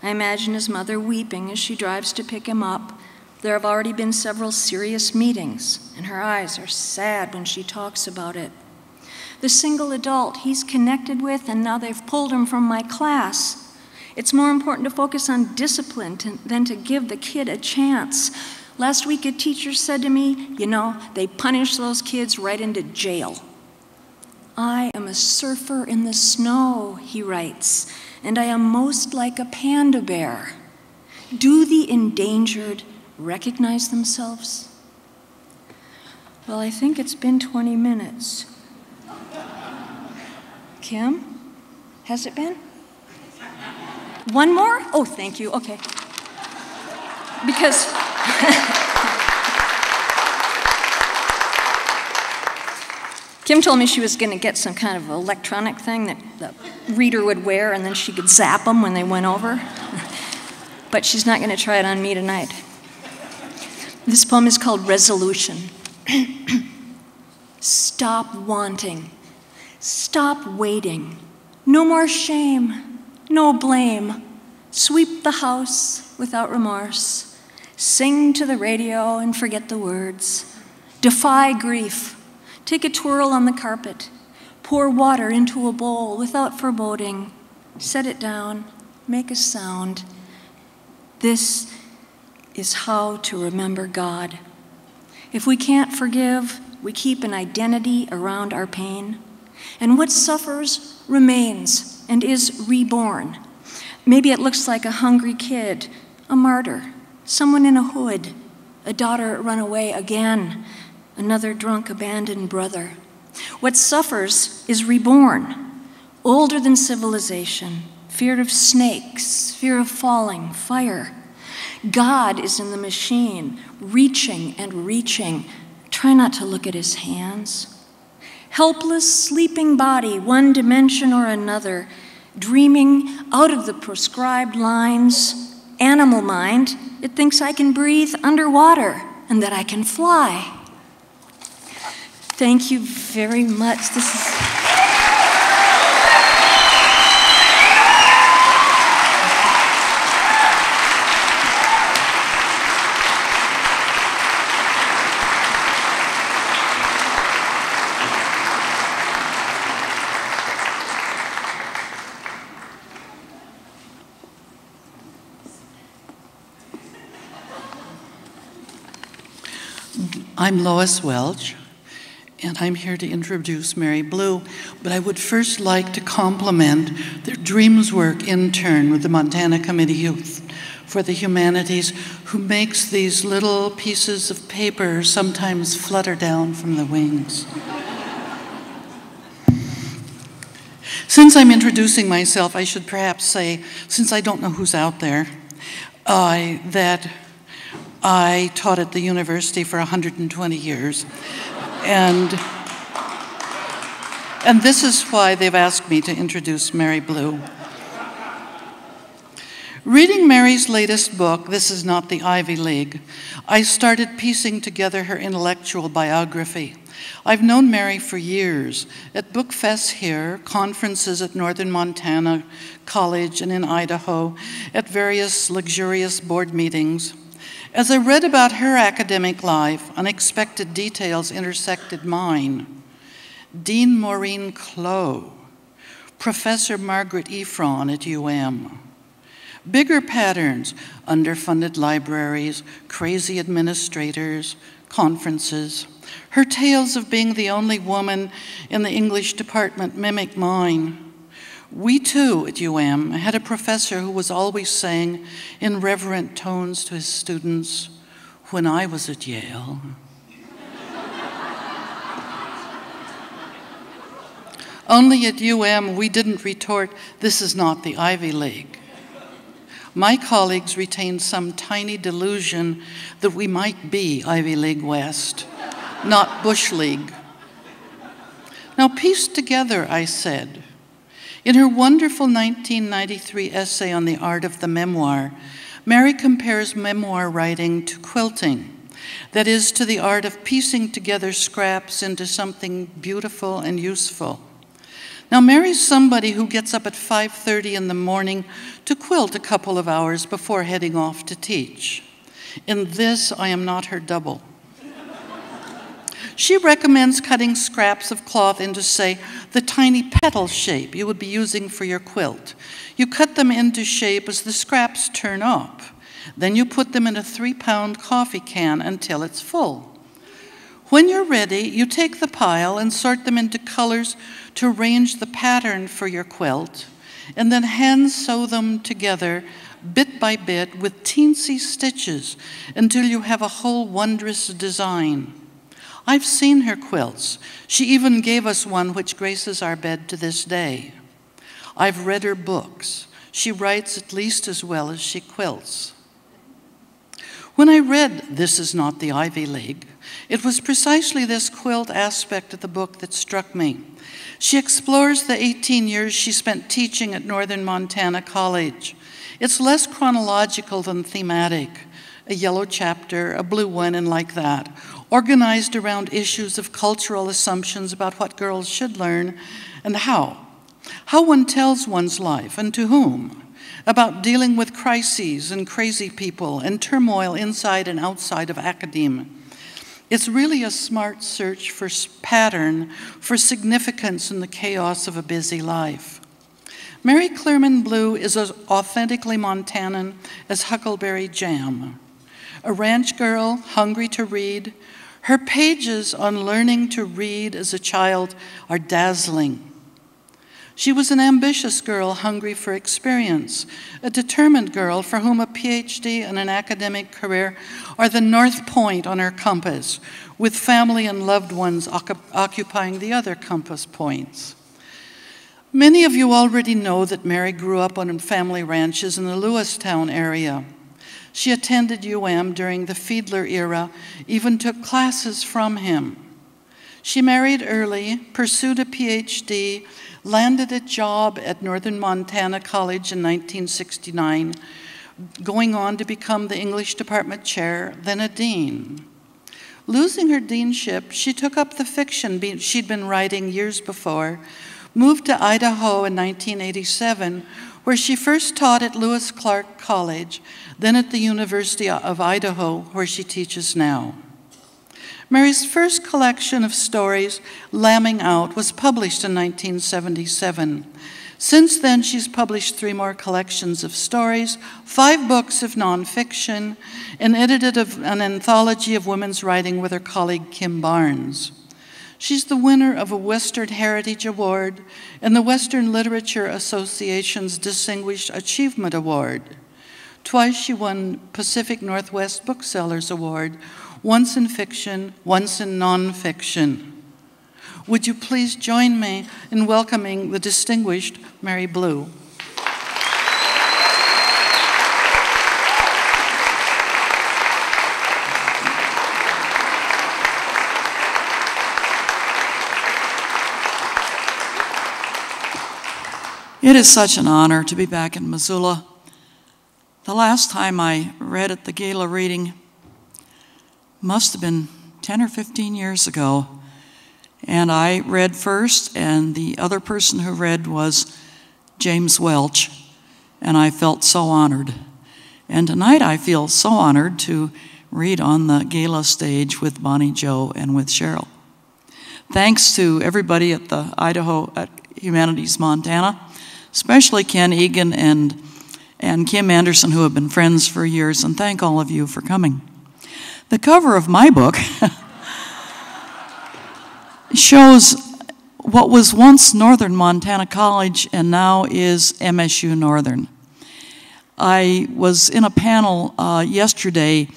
I imagine his mother weeping as she drives to pick him up. There have already been several serious meetings, and her eyes are sad when she talks about it. The single adult he's connected with, and now they've pulled him from my class. It's more important to focus on discipline than to give the kid a chance. Last week, a teacher said to me, they punish those kids right into jail. I am a surfer in the snow, he writes, and I am most like a panda bear. Do the endangered recognize themselves? Well, I think it's been 20 minutes. Kim, has it been? One more? Oh, thank you, okay. because Kim told me she was going to get some kind of electronic thing that the reader would wear, and then she could zap them when they went over. But she's not going to try it on me tonight. This poem is called Resolution. Stop wanting. Stop waiting. No more shame. No blame. Sweep the house without remorse. Sing to the radio and forget the words. Defy grief. Take a twirl on the carpet. Pour water into a bowl without foreboding. Set it down. Make a sound. This is how to remember God. If we can't forgive, we keep an identity around our pain. And what suffers remains and is reborn. Maybe it looks like a hungry kid, a martyr, someone in a hood, a daughter run away again, another drunk abandoned brother. What suffers is reborn, older than civilization, fear of snakes, fear of falling, fire. God is in the machine, reaching and reaching. Try not to look at his hands. Helpless, sleeping body, one dimension or another, dreaming out of the prescribed lines. Animal mind, it thinks I can breathe underwater and that I can fly. Thank you very much. I'm Lois Welch, and I'm here to introduce Mary Blue, but I would first like to compliment their Dreams Work intern with the Montana Committee for the Humanities, who makes these little pieces of paper sometimes flutter down from the wings. Since I'm introducing myself, I should perhaps say, since I don't know who's out there, that I taught at the university for 120 years, and this is why they've asked me to introduce Mary Blue. Reading Mary's latest book, This Is Not the Ivy League, I started piecing together her intellectual biography. I've known Mary for years, at book fests here, conferences at Northern Montana College and in Idaho, at various luxurious board meetings. As I read about her academic life, unexpected details intersected mine. Dean Maureen Clough, Professor Margaret Ephron at Bigger patterns, underfunded libraries, crazy administrators, conferences. Her tales of being the only woman in the English department mimic mine. We too at had a professor who was always saying in reverent tones to his students, "When I was at Yale." Only at we didn't retort, "This is not the Ivy League." My colleagues retained some tiny delusion that we might be Ivy League West, not Bush League. Now piece together, I said. In her wonderful 1993 essay on the art of the memoir, Mary compares memoir writing to quilting, that is, to the art of piecing together scraps into something beautiful and useful. Now, Mary's somebody who gets up at 5:30 in the morning to quilt a couple of hours before heading off to teach. In this, I am not her double. She recommends cutting scraps of cloth into, say, the tiny petal shape you would be using for your quilt. You cut them into shape as the scraps turn up. Then you put them in a 3-pound coffee can until it's full. When you're ready, you take the pile and sort them into colors to arrange the pattern for your quilt, and then hand sew them together bit by bit with teensy stitches until you have a whole wondrous design. I've seen her quilts. She even gave us one which graces our bed to this day. I've read her books. She writes at least as well as she quilts. When I read This Is Not the Ivy League, it was precisely this quilt aspect of the book that struck me. She explores the 18 years she spent teaching at Northern Montana College. It's less chronological than thematic, a yellow chapter, a blue one, and like that, organized around issues of cultural assumptions about what girls should learn and how one tells one's life and to whom, about dealing with crises and crazy people and turmoil inside and outside of academia. It's really a smart search for pattern, for significance in the chaos of a busy life. Mary Clearman Blue is as authentically Montanan as Huckleberry Jam. A ranch girl, hungry to read, her pages on learning to read as a child are dazzling. She was an ambitious girl hungry for experience, a determined girl for whom a PhD and an academic career are the north point on her compass, with family and loved ones occupying the other compass points. Many of you already know that Mary grew up on family ranches in the Lewistown area. She attended UM during the Fiedler era, even took classes from him. She married early, pursued a PhD, landed a job at Northern Montana College in 1969, going on to become the English department chair, then a dean. Losing her deanship, she took up the fiction she'd been writing years before, moved to Idaho in 1987, where she first taught at Lewis Clark College, then at the University of Idaho, where she teaches now. Mary's first collection of stories, Lambing Out, was published in 1977. Since then, she's published 3 more collections of stories, 5 books of nonfiction, and edited an anthology of women's writing with her colleague Kim Barnes. She's the winner of a Western Heritage Award and the Western Literature Association's Distinguished Achievement Award. Twice she won Pacific Northwest Booksellers Award, once in fiction, once in nonfiction. Would you please join me in welcoming the distinguished Mary Blue? It is such an honor to be back in Missoula. The last time I read at the Gala reading must have been 10 or 15 years ago. And I read first, and the other person who read was James Welch, and I felt so honored. And tonight I feel so honored to read on the Gala stage with Bonnie Jo and with Sheryl. Thanks to everybody at the at Humanities Montana, especially Ken Egan and Kim Anderson, who have been friends for years, and thank all of you for coming. The cover of my book shows what was once Northern Montana College and now is MSU Northern. I was in a panel yesterday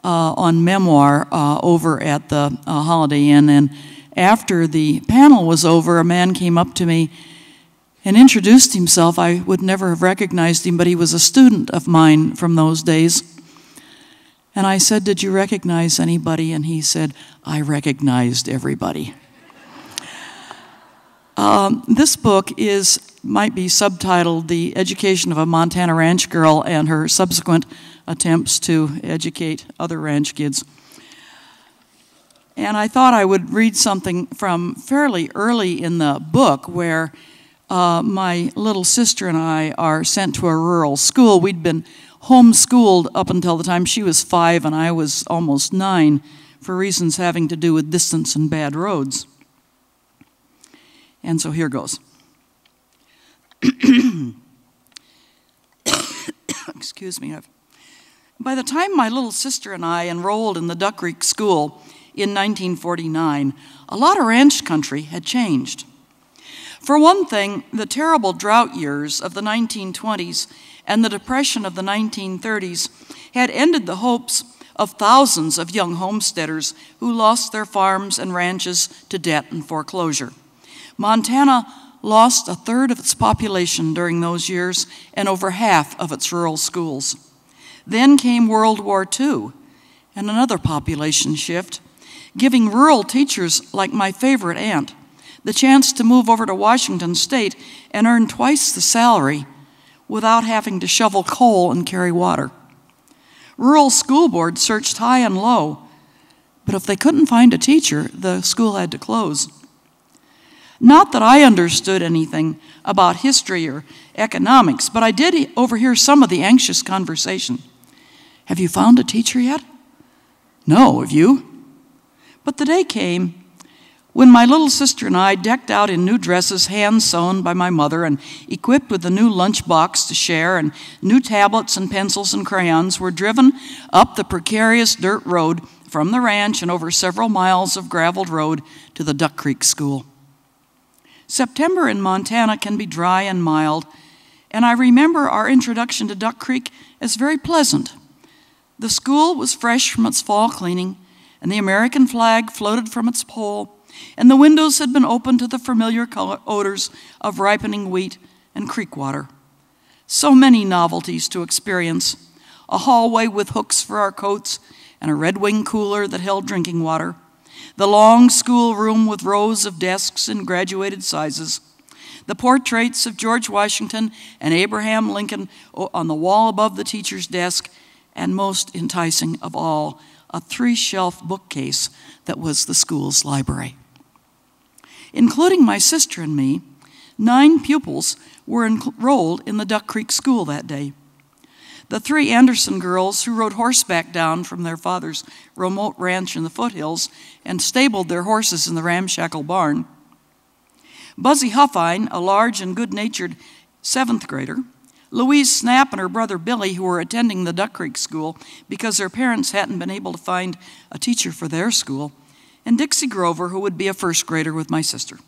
on memoir over at the Holiday Inn, and after the panel was over, a man came up to me and introduced himself. I would never have recognized him, but he was a student of mine from those days. And I said, "Did you recognize anybody?" And he said, "I recognized everybody." This book might be subtitled The Education of a Montana Ranch Girl and Her Subsequent Attempts to Educate Other Ranch Kids. And I thought I would read something from fairly early in the book where my little sister and I are sent to a rural school. We'd been homeschooled up until the time she was 5 and I was almost 9 for reasons having to do with distance and bad roads. And so here goes. Excuse me. By the time my little sister and I enrolled in the Duck Creek School in 1949, a lot of ranch country had changed. For one thing, the terrible drought years of the 1920s and the Depression of the 1930s had ended the hopes of thousands of young homesteaders who lost their farms and ranches to debt and foreclosure. Montana lost 1/3 of its population during those years and over half of its rural schools. Then came World War II, and another population shift, giving rural teachers like my favorite aunt the chance to move over to Washington State and earn twice the salary without having to shovel coal and carry water. Rural school boards searched high and low, but if they couldn't find a teacher, the school had to close. Not that I understood anything about history or economics, but I did overhear some of the anxious conversation. Have you found a teacher yet? No, have you? But the day came when my little sister and I, decked out in new dresses hand-sewn by my mother and equipped with a new lunchbox to share and new tablets and pencils and crayons, were driven up the precarious dirt road from the ranch and over several miles of graveled road to the Duck Creek School. September in Montana can be dry and mild, and I remember our introduction to Duck Creek as very pleasant. The school was fresh from its fall cleaning, and the American flag floated from its pole, and the windows had been opened to the familiar odors of ripening wheat and creek water. So many novelties to experience: a hallway with hooks for our coats and a Red Wing cooler that held drinking water, the long schoolroom with rows of desks in graduated sizes, the portraits of George Washington and Abraham Lincoln on the wall above the teacher's desk, and most enticing of all, a 3-shelf bookcase that was the school's library. Including my sister and me, 9 pupils were enrolled in the Duck Creek School that day. The 3 Anderson girls who rode horseback down from their father's remote ranch in the foothills and stabled their horses in the ramshackle barn. Buzzy Huffine, a large and good-natured 7th grader. Louise Snap and her brother Billy, who were attending the Duck Creek School because their parents hadn't been able to find a teacher for their school. And Dixie Grover, who would be a 1st grader with my sister.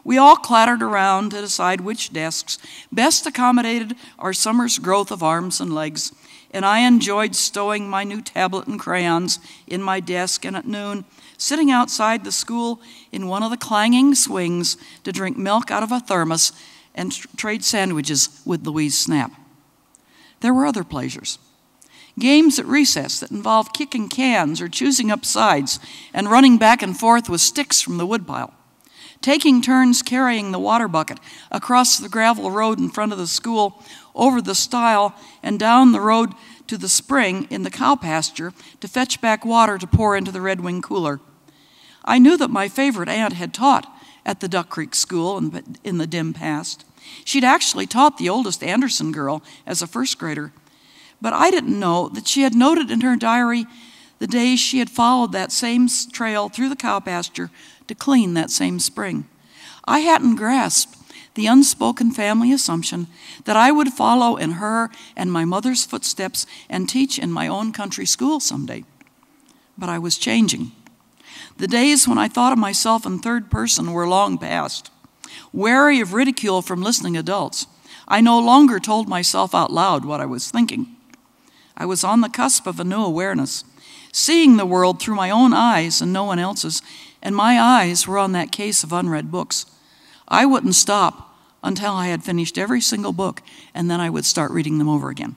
We all clattered around to decide which desks best accommodated our summer's growth of arms and legs, and I enjoyed stowing my new tablet and crayons in my desk, and at noon, sitting outside the school in one of the clanging swings to drink milk out of a thermos and trade sandwiches with Louise Snap. There were other pleasures. Games at recess that involved kicking cans or choosing up sides and running back and forth with sticks from the woodpile. Taking turns carrying the water bucket across the gravel road in front of the school, over the stile, and down the road to the spring in the cow pasture to fetch back water to pour into the Red Wing cooler. I knew that my favorite aunt had taught at the Duck Creek School in the dim past. She'd actually taught the oldest Anderson girl as a 1st grader. But I didn't know that she had noted in her diary the days she had followed that same trail through the cow pasture to clean that same spring. I hadn't grasped the unspoken family assumption that I would follow in her and my mother's footsteps and teach in my own country school someday. But I was changing. The days when I thought of myself in 3rd person were long past. Wary of ridicule from listening adults, I no longer told myself out loud what I was thinking. I was on the cusp of a new awareness, seeing the world through my own eyes and no one else's, and my eyes were on that case of unread books. I wouldn't stop until I had finished every single book, and then I would start reading them over again.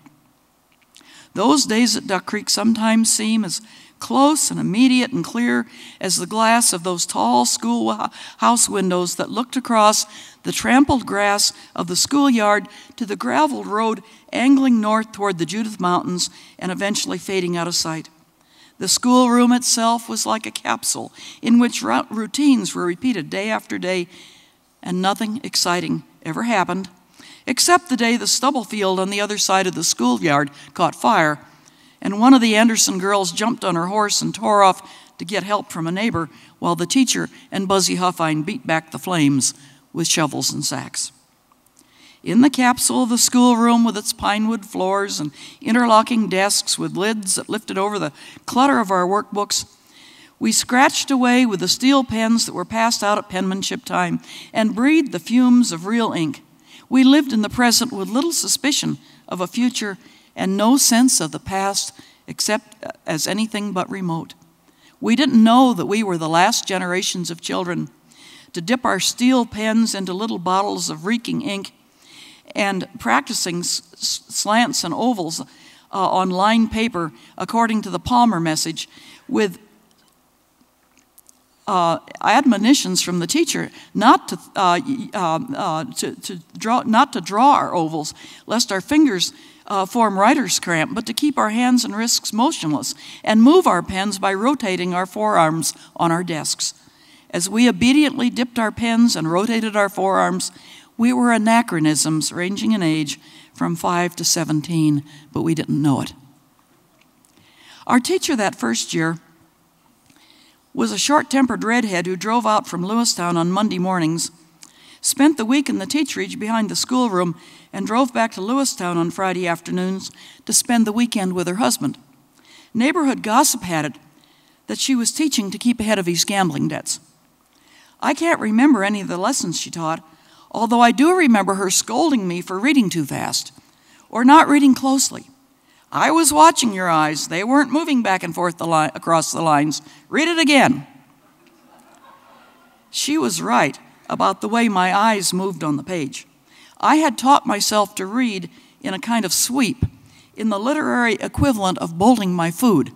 Those days at Duck Creek sometimes seem as close and immediate and clear as the glass of those tall schoolhouse windows that looked across the trampled grass of the schoolyard to the graveled road angling north toward the Judith Mountains and eventually fading out of sight. The schoolroom itself was like a capsule in which routines were repeated day after day, and nothing exciting ever happened, except the day the stubble field on the other side of the schoolyard caught fire, and one of the Anderson girls jumped on her horse and tore off to get help from a neighbor while the teacher and Buzzy Huffine beat back the flames with shovels and sacks. In the capsule of the schoolroom with its pinewood floors and interlocking desks with lids that lifted over the clutter of our workbooks, we scratched away with the steel pens that were passed out at penmanship time and breathed the fumes of real ink. We lived in the present with little suspicion of a future and no sense of the past except as anything but remote. We didn't know that we were the last generations of children to dip our steel pens into little bottles of reeking ink and practicing slants and ovals on lined paper according to the Palmer message with admonitions from the teacher not to draw our ovals, lest our fingers form writer's cramp, but to keep our hands and wrists motionless and move our pens by rotating our forearms on our desks. As we obediently dipped our pens and rotated our forearms, we were anachronisms ranging in age from 5 to 17, but we didn't know it. Our teacher that first year was a short-tempered redhead who drove out from Lewistown on Monday mornings, spent the week in the teacherage behind the schoolroom, and drove back to Lewistown on Friday afternoons to spend the weekend with her husband. Neighborhood gossip had it that she was teaching to keep ahead of his gambling debts. I can't remember any of the lessons she taught, although I do remember her scolding me for reading too fast or not reading closely. I was watching your eyes. They weren't moving back and forth across the lines. Read it again. She was right about the way my eyes moved on the page. I had taught myself to read in a kind of sweep, in the literary equivalent of bolting my food.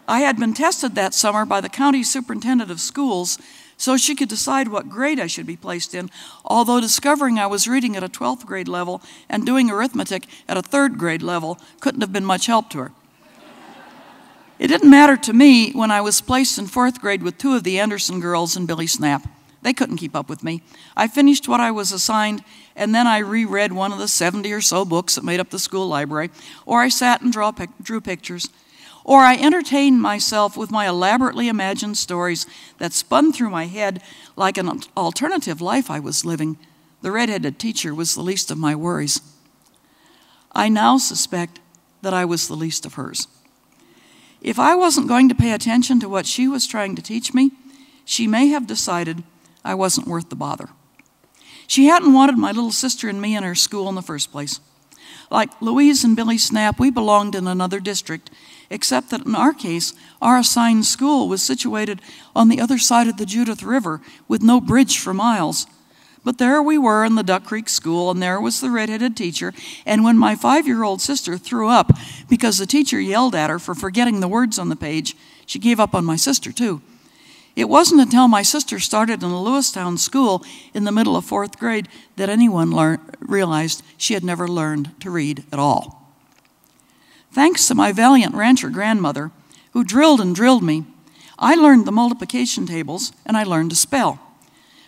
I had been tested that summer by the county superintendent of schools so she could decide what grade I should be placed in, although discovering I was reading at a 12th grade level and doing arithmetic at a 3rd grade level couldn't have been much help to her. It didn't matter to me when I was placed in 4th grade with 2 of the Anderson girls and Billy Snap. They couldn't keep up with me. I finished what I was assigned, and then I reread one of the 70 or so books that made up the school library, or I sat and drew pictures, or I entertained myself with my elaborately imagined stories that spun through my head like an alternative life I was living. The redheaded teacher was the least of my worries. I now suspect that I was the least of hers. If I wasn't going to pay attention to what she was trying to teach me, she may have decided I wasn't worth the bother. She hadn't wanted my little sister and me in her school in the first place. Like Louise and Billy Snap, we belonged in another district, except that in our case, our assigned school was situated on the other side of the Judith River with no bridge for miles. But there we were in the Duck Creek School, and there was the redheaded teacher, and when my 5-year-old sister threw up because the teacher yelled at her for forgetting the words on the page, she gave up on my sister too. It wasn't until my sister started in a Lewistown school in the middle of 4th grade that anyone realized she had never learned to read at all. Thanks to my valiant rancher grandmother, who drilled and drilled me, I learned the multiplication tables and I learned to spell.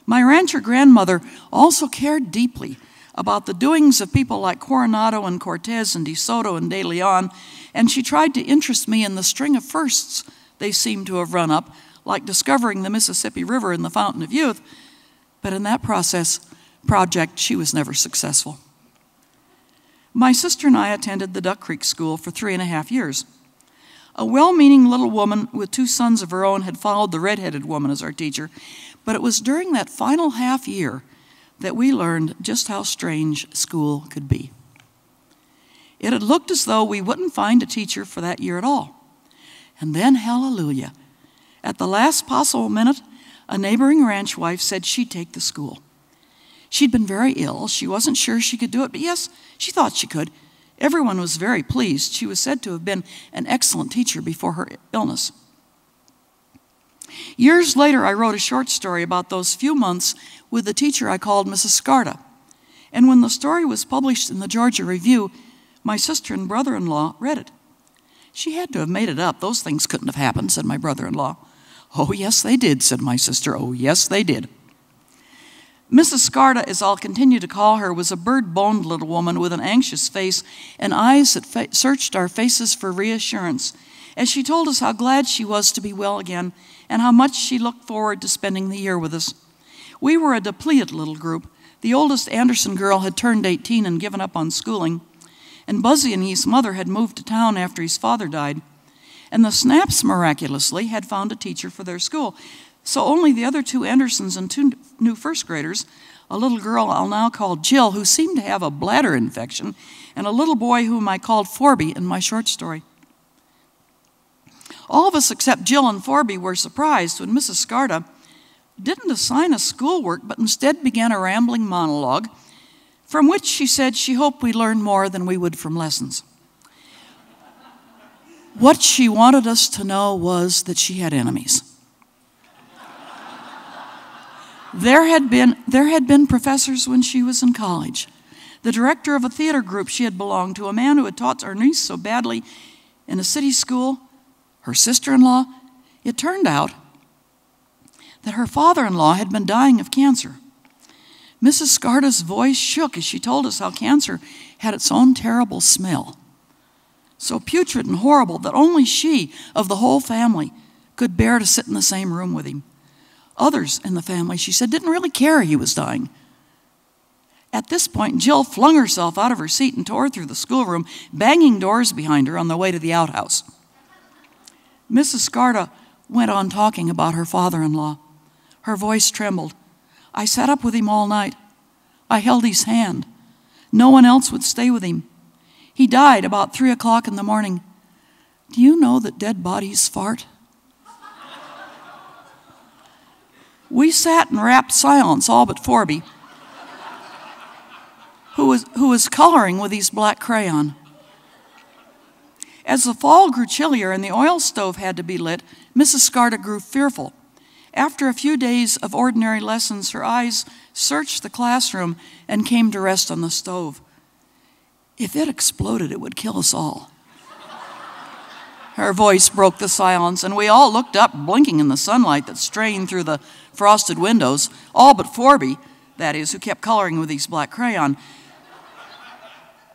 My rancher grandmother also cared deeply about the doings of people like Coronado and Cortez and De Soto and De Leon, and she tried to interest me in the string of firsts they seemed to have run up, like discovering the Mississippi River in the Fountain of Youth, but in that project, she was never successful. My sister and I attended the Duck Creek School for 3.5 years. A well-meaning little woman with 2 sons of her own had followed the redheaded woman as our teacher, but it was during that final half year that we learned just how strange school could be. It had looked as though we wouldn't find a teacher for that year at all. And then, hallelujah, at the last possible minute, a neighboring ranch wife said she'd take the school. She'd been very ill. She wasn't sure she could do it, but yes, she thought she could. Everyone was very pleased. She was said to have been an excellent teacher before her illness. Years later, I wrote a short story about those few months with the teacher I called Mrs. Scarta. And when the story was published in the Georgia Review, my sister and brother-in-law read it. She had to have made it up. Those things couldn't have happened, said my brother-in-law. Oh, yes, they did, said my sister. Oh, yes, they did. Mrs. Scarta, as I'll continue to call her, was a bird-boned little woman with an anxious face and eyes that searched our faces for reassurance, as she told us how glad she was to be well again and how much she looked forward to spending the year with us. We were a depleted little group. The oldest Anderson girl had turned 18 and given up on schooling, and Buzzy and his mother had moved to town after his father died. And the Snaps, miraculously, had found a teacher for their school. So only the other 2 Andersons and 2 new first graders, a little girl I'll now call Jill, who seemed to have a bladder infection, and a little boy whom I called Forby in my short story. All of us except Jill and Forby were surprised when Mrs. Scarta didn't assign us schoolwork, but instead began a rambling monologue from which she said she hoped we learned more than we would from lessons. What she wanted us to know was that she had enemies. There had been professors when she was in college. The director of a theater group she had belonged to, a man who had taught her niece so badly in a city school, her sister-in-law. It turned out that her father-in-law had been dying of cancer. Mrs. Scarta's voice shook as she told us how cancer had its own terrible smell, so putrid and horrible that only she, of the whole family, could bear to sit in the same room with him. Others in the family, she said, didn't really care he was dying. At this point, Jill flung herself out of her seat and tore through the schoolroom, banging doors behind her on the way to the outhouse. Mrs. Scarta went on talking about her father-in-law. Her voice trembled. I sat up with him all night. I held his hand. No one else would stay with him. He died about 3 o'clock in the morning. Do you know that dead bodies fart? We sat in rapt silence, all but Forby, who was coloring with his black crayon. As the fall grew chillier and the oil stove had to be lit, Mrs. Scarta grew fearful. After a few days of ordinary lessons, her eyes searched the classroom and came to rest on the stove. If it exploded, it would kill us all. Her voice broke the silence, and we all looked up, blinking in the sunlight that strained through the frosted windows, all but Forby, that is, who kept coloring with his black crayon.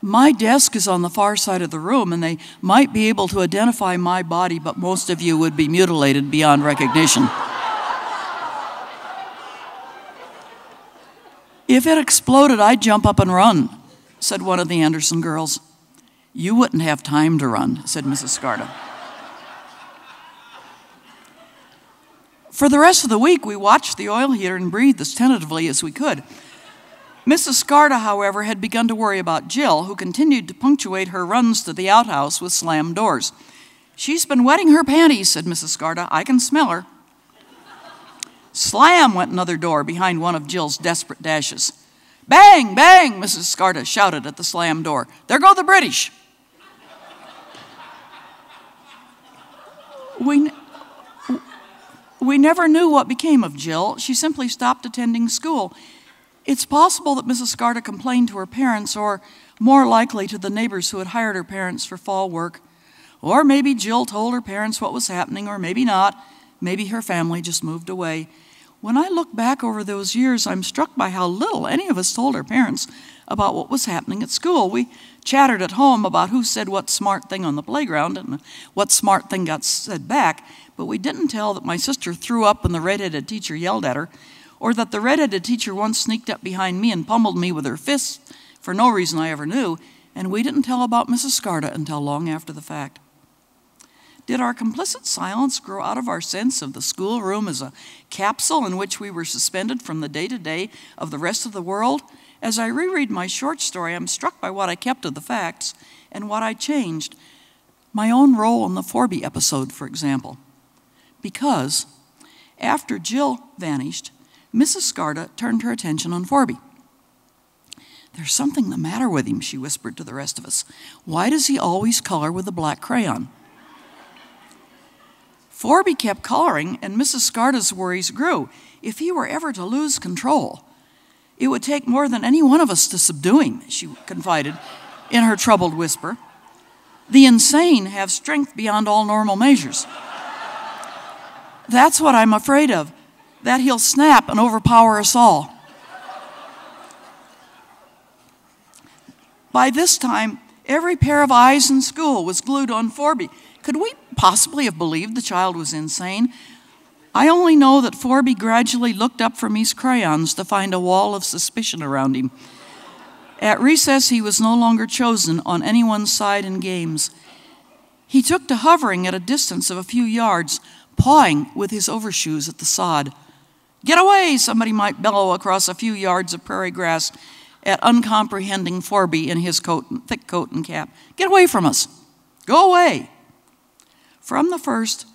My desk is on the far side of the room, and they might be able to identify my body, but most of you would be mutilated beyond recognition. If it exploded, I'd jump up and run, said one of the Anderson girls. You wouldn't have time to run, said Mrs. Scarta. For the rest of the week, we watched the oil heater and breathed as tentatively as we could. Mrs. Scarta, however, had begun to worry about Jill, who continued to punctuate her runs to the outhouse with slammed doors. She's been wetting her panties, said Mrs. Scarta. I can smell her. Slam went another door behind one of Jill's desperate dashes. Bang, bang, Mrs. Scarta shouted at the slammed door. There go the British. We never knew what became of Jill. She simply stopped attending school. It's possible that Mrs. Scarta complained to her parents, or more likely to the neighbors who had hired her parents for fall work. Or maybe Jill told her parents what was happening, or maybe not. Maybe her family just moved away. When I look back over those years, I'm struck by how little any of us told our parents about what was happening at school. We chattered at home about who said what smart thing on the playground and what smart thing got said back, but we didn't tell that my sister threw up when the redheaded teacher yelled at her, or that the redheaded teacher once sneaked up behind me and pummeled me with her fists for no reason I ever knew, and we didn't tell about Mrs. Scarta until long after the fact. Did our complicit silence grow out of our sense of the schoolroom as a capsule in which we were suspended from the day-to-day of the rest of the world? As I reread my short story, I'm struck by what I kept of the facts and what I changed. My own role in the Forby episode, for example. Because after Jill vanished, Mrs. Scarta turned her attention on Forby. There's something the matter with him, she whispered to the rest of us. Why does he always color with a black crayon? Forby kept coloring, and Mrs. Scarta's worries grew. If he were ever to lose control, it would take more than any one of us to subdue him, she confided in her troubled whisper. The insane have strength beyond all normal measures. That's what I'm afraid of, that he'll snap and overpower us all. By this time, every pair of eyes in school was glued on Forby. Could we possibly have believed the child was insane? I only know that Forby gradually looked up from his crayons to find a wall of suspicion around him. At recess, he was no longer chosen on anyone's side in games. He took to hovering at a distance of a few yards, pawing with his overshoes at the sod. Get away, somebody might bellow across a few yards of prairie grass at uncomprehending Forby in his thick coat and cap. Get away from us. Go away. From the first,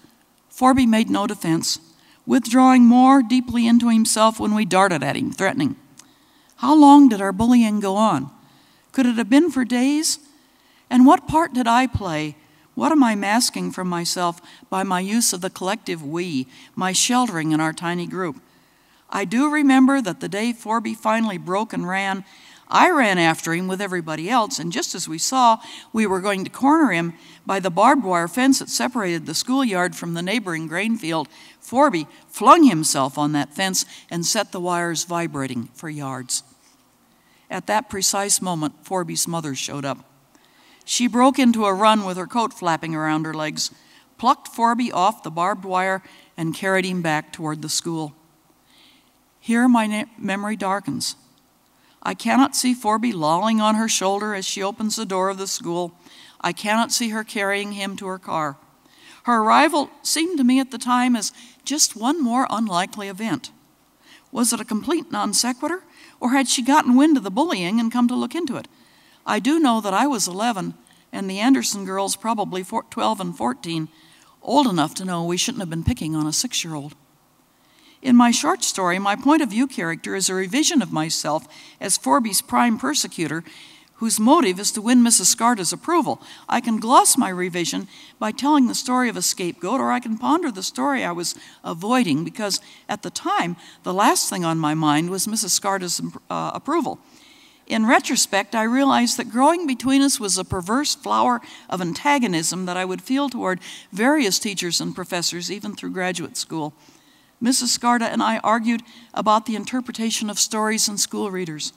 Forby made no defense, withdrawing more deeply into himself when we darted at him, threatening. How long did our bullying go on? Could it have been for days? And what part did I play What am I masking from myself by my use of the collective we, my sheltering in our tiny group? I do remember that the day Forby finally broke and ran, I ran after him with everybody else, and just as we saw we were going to corner him by the barbed wire fence that separated the schoolyard from the neighboring grain field, Forby flung himself on that fence and set the wires vibrating for yards. At that precise moment, Forby's mother showed up. She broke into a run with her coat flapping around her legs, plucked Forby off the barbed wire, and carried him back toward the school. Here my memory darkens. I cannot see Forby lolling on her shoulder as she opens the door of the school. I cannot see her carrying him to her car. Her arrival seemed to me at the time as just one more unlikely event. Was it a complete non sequitur, or had she gotten wind of the bullying and come to look into it? I do know that I was 11, and the Anderson girls probably 12 and 14, old enough to know we shouldn't have been picking on a 6-year-old. In my short story, my point of view character is a revision of myself as Forby's prime persecutor, whose motive is to win Mrs. Scarta's approval. I can gloss my revision by telling the story of a scapegoat, or I can ponder the story I was avoiding, because at the time, the last thing on my mind was Mrs. Scarta's approval. In retrospect, I realized that growing between us was a perverse flower of antagonism that I would feel toward various teachers and professors, even through graduate school. Mrs. Scarta and I argued about the interpretation of stories in school readers.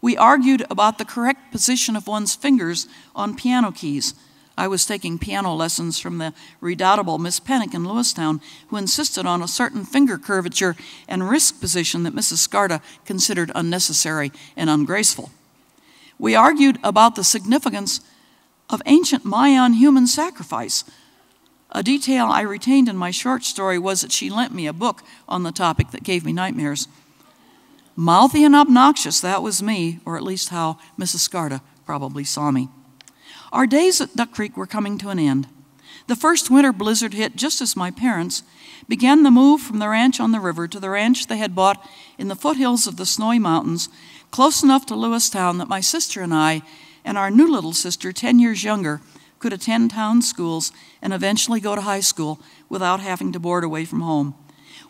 We argued about the correct position of one's fingers on piano keys. I was taking piano lessons from the redoubtable Miss Pennick in Lewistown, who insisted on a certain finger curvature and wrist position that Mrs. Scarta considered unnecessary and ungraceful. We argued about the significance of ancient Mayan human sacrifice. A detail I retained in my short story was that she lent me a book on the topic that gave me nightmares. Mouthy and obnoxious, that was me, or at least how Mrs. Scarta probably saw me. Our days at Duck Creek were coming to an end. The first winter blizzard hit just as my parents began the move from the ranch on the river to the ranch they had bought in the foothills of the Snowy Mountains, close enough to Lewistown that my sister and I, and our new little sister, 10 years younger, could attend town schools and eventually go to high school without having to board away from home.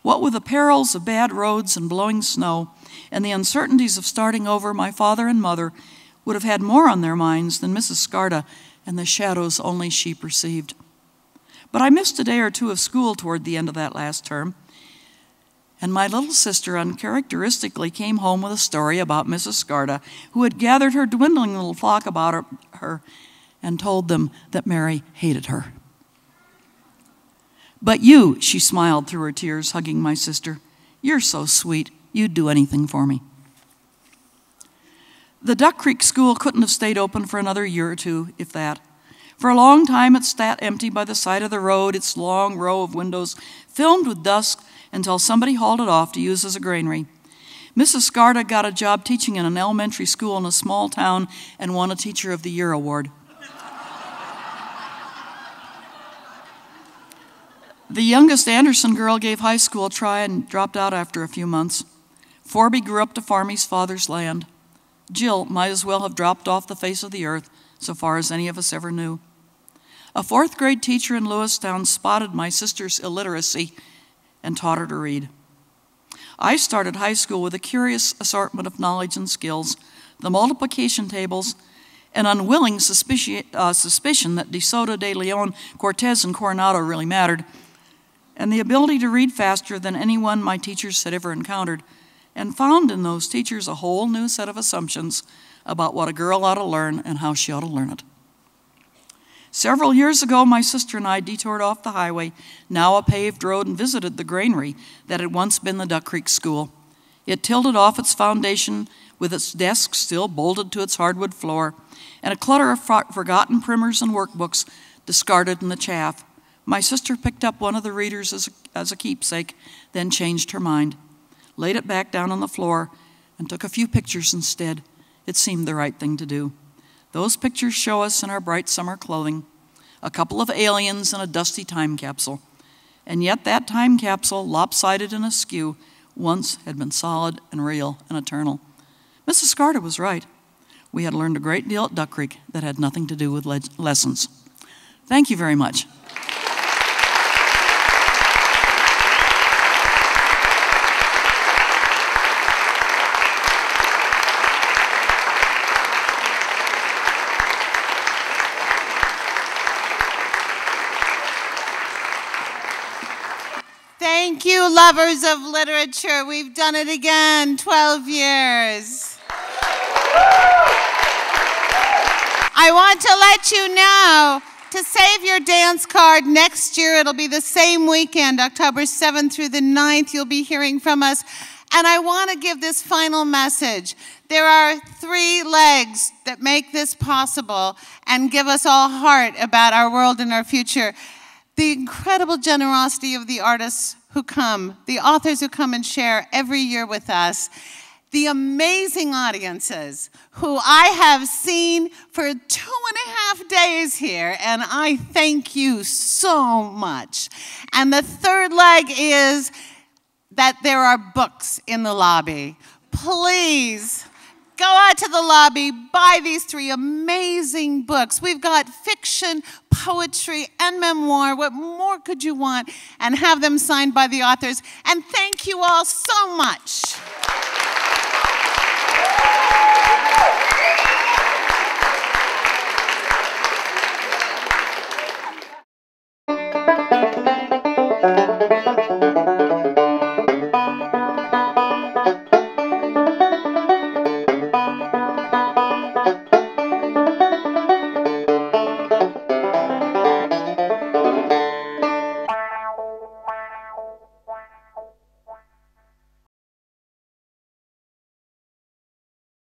What with the perils of bad roads and blowing snow and the uncertainties of starting over, my father and mother would have had more on their minds than Mrs. Scarta and the shadows only she perceived. But I missed a day or two of school toward the end of that last term, and my little sister uncharacteristically came home with a story about Mrs. Scarta, who had gathered her dwindling little flock about her and told them that Mary hated her. "But you," she smiled through her tears, hugging my sister, "you're so sweet. You'd do anything for me." The Duck Creek School couldn't have stayed open for another year or two, if that. For a long time it sat empty by the side of the road, its long row of windows filmed with dust, until somebody hauled it off to use as a granary. Mrs. Scarta got a job teaching in an elementary school in a small town and won a Teacher of the Year award. The youngest Anderson girl gave high school a try and dropped out after a few months. Forby grew up to farm his father's land. Jill might as well have dropped off the face of the earth, so far as any of us ever knew. A 4th grade teacher in Lewistown spotted my sister's illiteracy and taught her to read. I started high school with a curious assortment of knowledge and skills, the multiplication tables, an unwilling suspicion that De Soto, De Leon, Cortez, and Coronado really mattered, and the ability to read faster than anyone my teachers had ever encountered, and found in those teachers a whole new set of assumptions about what a girl ought to learn and how she ought to learn it. Several years ago, my sister and I detoured off the highway, now a paved road, and visited the granary that had once been the Duck Creek School. It tilted off its foundation with its desk still bolted to its hardwood floor, and a clutter of forgotten primers and workbooks discarded in the chaff. My sister picked up one of the readers as a keepsake, then changed her mind, laid it back down on the floor, and took a few pictures instead. It seemed the right thing to do. Those pictures show us in our bright summer clothing, a couple of aliens and a dusty time capsule. And yet that time capsule, lopsided and askew, once had been solid and real and eternal. Mrs. Scarta was right. We had learned a great deal at Duck Creek that had nothing to do with lessons. Thank you very much. Thank you, lovers of literature. We've done it again, 12 years. I want to let you know to save your dance card next year. It'll be the same weekend, October 7th through the 9th. You'll be hearing from us. And I want to give this final message. There are 3 legs that make this possible and give us all heart about our world and our future. The incredible generosity of the artists who come, the authors who come and share every year with us, the amazing audiences who I have seen for 2.5 days here, and I thank you so much. And the third leg is that there are books in the lobby. Please, go out to the lobby, buy these 3 amazing books. We've got fiction, poetry, and memoir. What more could you want? And have them signed by the authors. And thank you all so much.